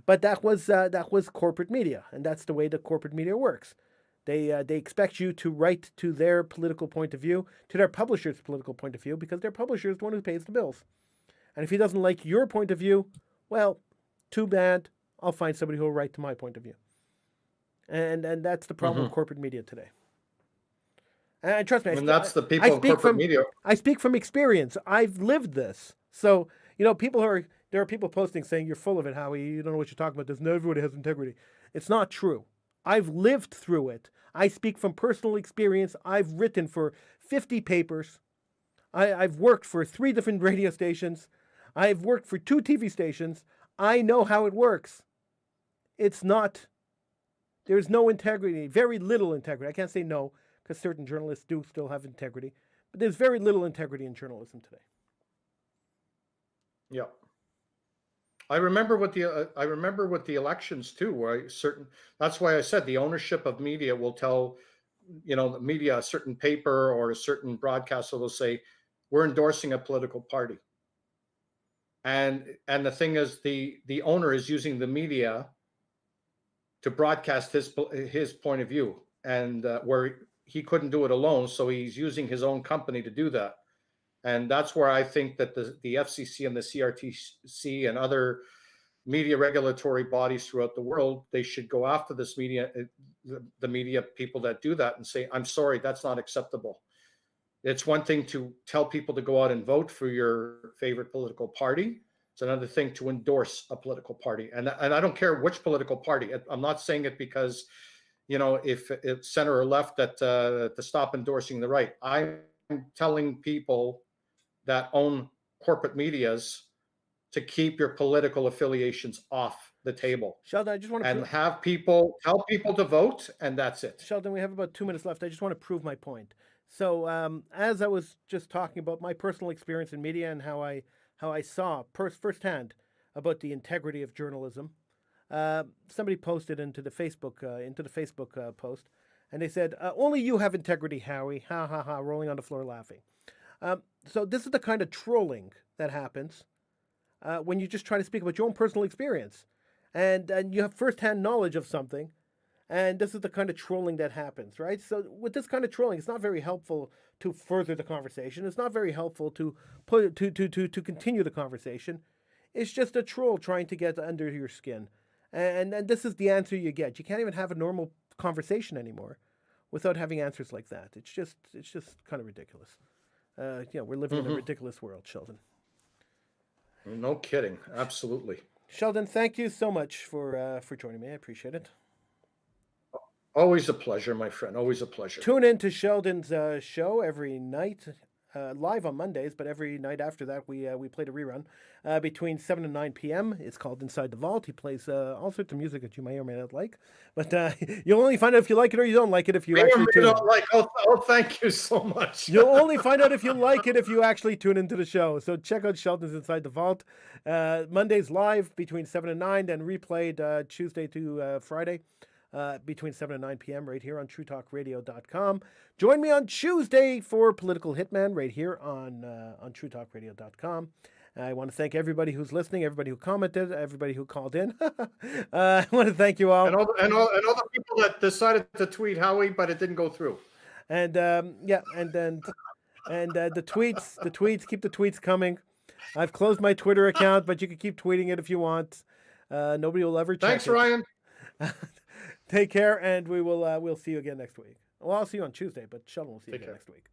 But that was corporate media, and that's the way the corporate media works. They expect you to write to their political point of view, to their publisher's political point of view, because their publisher is the one who pays the bills. And if he doesn't like your point of view, well, too bad. I'll find somebody who will write to my point of view. And that's the problem with corporate media today. And trust me, that's the people in corporate media. I speak from experience. I've lived this. So, there are people posting saying, you're full of it, Howie. You don't know what you're talking about. Everybody has integrity. It's not true. I've lived through it. I speak from personal experience. I've written for 50 papers. I've worked for 3 different radio stations. I've worked for 2 TV stations. I know how it works. There's no integrity, very little integrity. I can't say no, because certain journalists do still have integrity, but there's very little integrity in journalism today. Yeah, I remember with the elections too, where that's why I said the ownership of media will tell, the media, a certain paper or a certain broadcaster will say, we're endorsing a political party. And the thing is, the owner is using the media to broadcast his point of view, and where he couldn't do it alone, so he's using his own company to do that. And that's where I think that the FCC and the CRTC and other media regulatory bodies throughout the world, they should go after this media, the media people that do that, and say, I'm sorry, that's not acceptable. It's one thing to tell people to go out and vote for your favorite political party. It's another thing to endorse a political party. And I don't care which political party. I'm not saying it because, if it's center or left, that to stop endorsing the right. I'm telling people that own corporate medias to keep your political affiliations off the table. Sheldon, I just want to tell people to vote, and that's it. Sheldon, we have about 2 minutes left. I just want to prove my point. So, as I was just talking about my personal experience in media and how I saw firsthand about the integrity of journalism, somebody posted into the Facebook post, and they said, "Only you have integrity, Howie." Ha ha ha! Rolling on the floor laughing. So this is the kind of trolling that happens when you just try to speak about your own personal experience, and you have firsthand knowledge of something, and this is the kind of trolling that happens, right? So with this kind of trolling, it's not very helpful to further the conversation. It's not very helpful to continue the conversation. It's just a troll trying to get under your skin, and this is the answer you get. You can't even have a normal conversation anymore without having answers like that. It's just kind of ridiculous. We're living in a ridiculous world, Sheldon. No kidding. Absolutely. Sheldon, thank you so much for joining me. I appreciate it. Always a pleasure, my friend. Always a pleasure. Tune in to Sheldon's show every night live on Mondays, but every night after that we played a rerun between 7 and 9 p.m. It's called Inside the Vault. He plays all sorts of music that you may or may not like, but you'll only find out if you like it or you don't like it if you actually tune in. Oh, thank you so much. You'll only find out if you like it if you actually tune into the show. So check out Sheldon's Inside the Vault. Mondays live between 7 and 9, then replayed Tuesday to Friday. Between 7 and 9 p.m. right here on TrueTalkRadio.com. Join me on Tuesday for Political Hitman right here on TrueTalkRadio.com. I want to thank everybody who's listening, everybody who commented, everybody who called in. I want to thank you all. And all the people that decided to tweet Howie, but it didn't go through. And the tweets, keep the tweets coming. I've closed my Twitter account, but you can keep tweeting it if you want. Nobody will ever check Thanks, it. Ryan. Take care, and we'll see you again next week. Well, I'll see you on Tuesday, but Sheldon will see you again next week.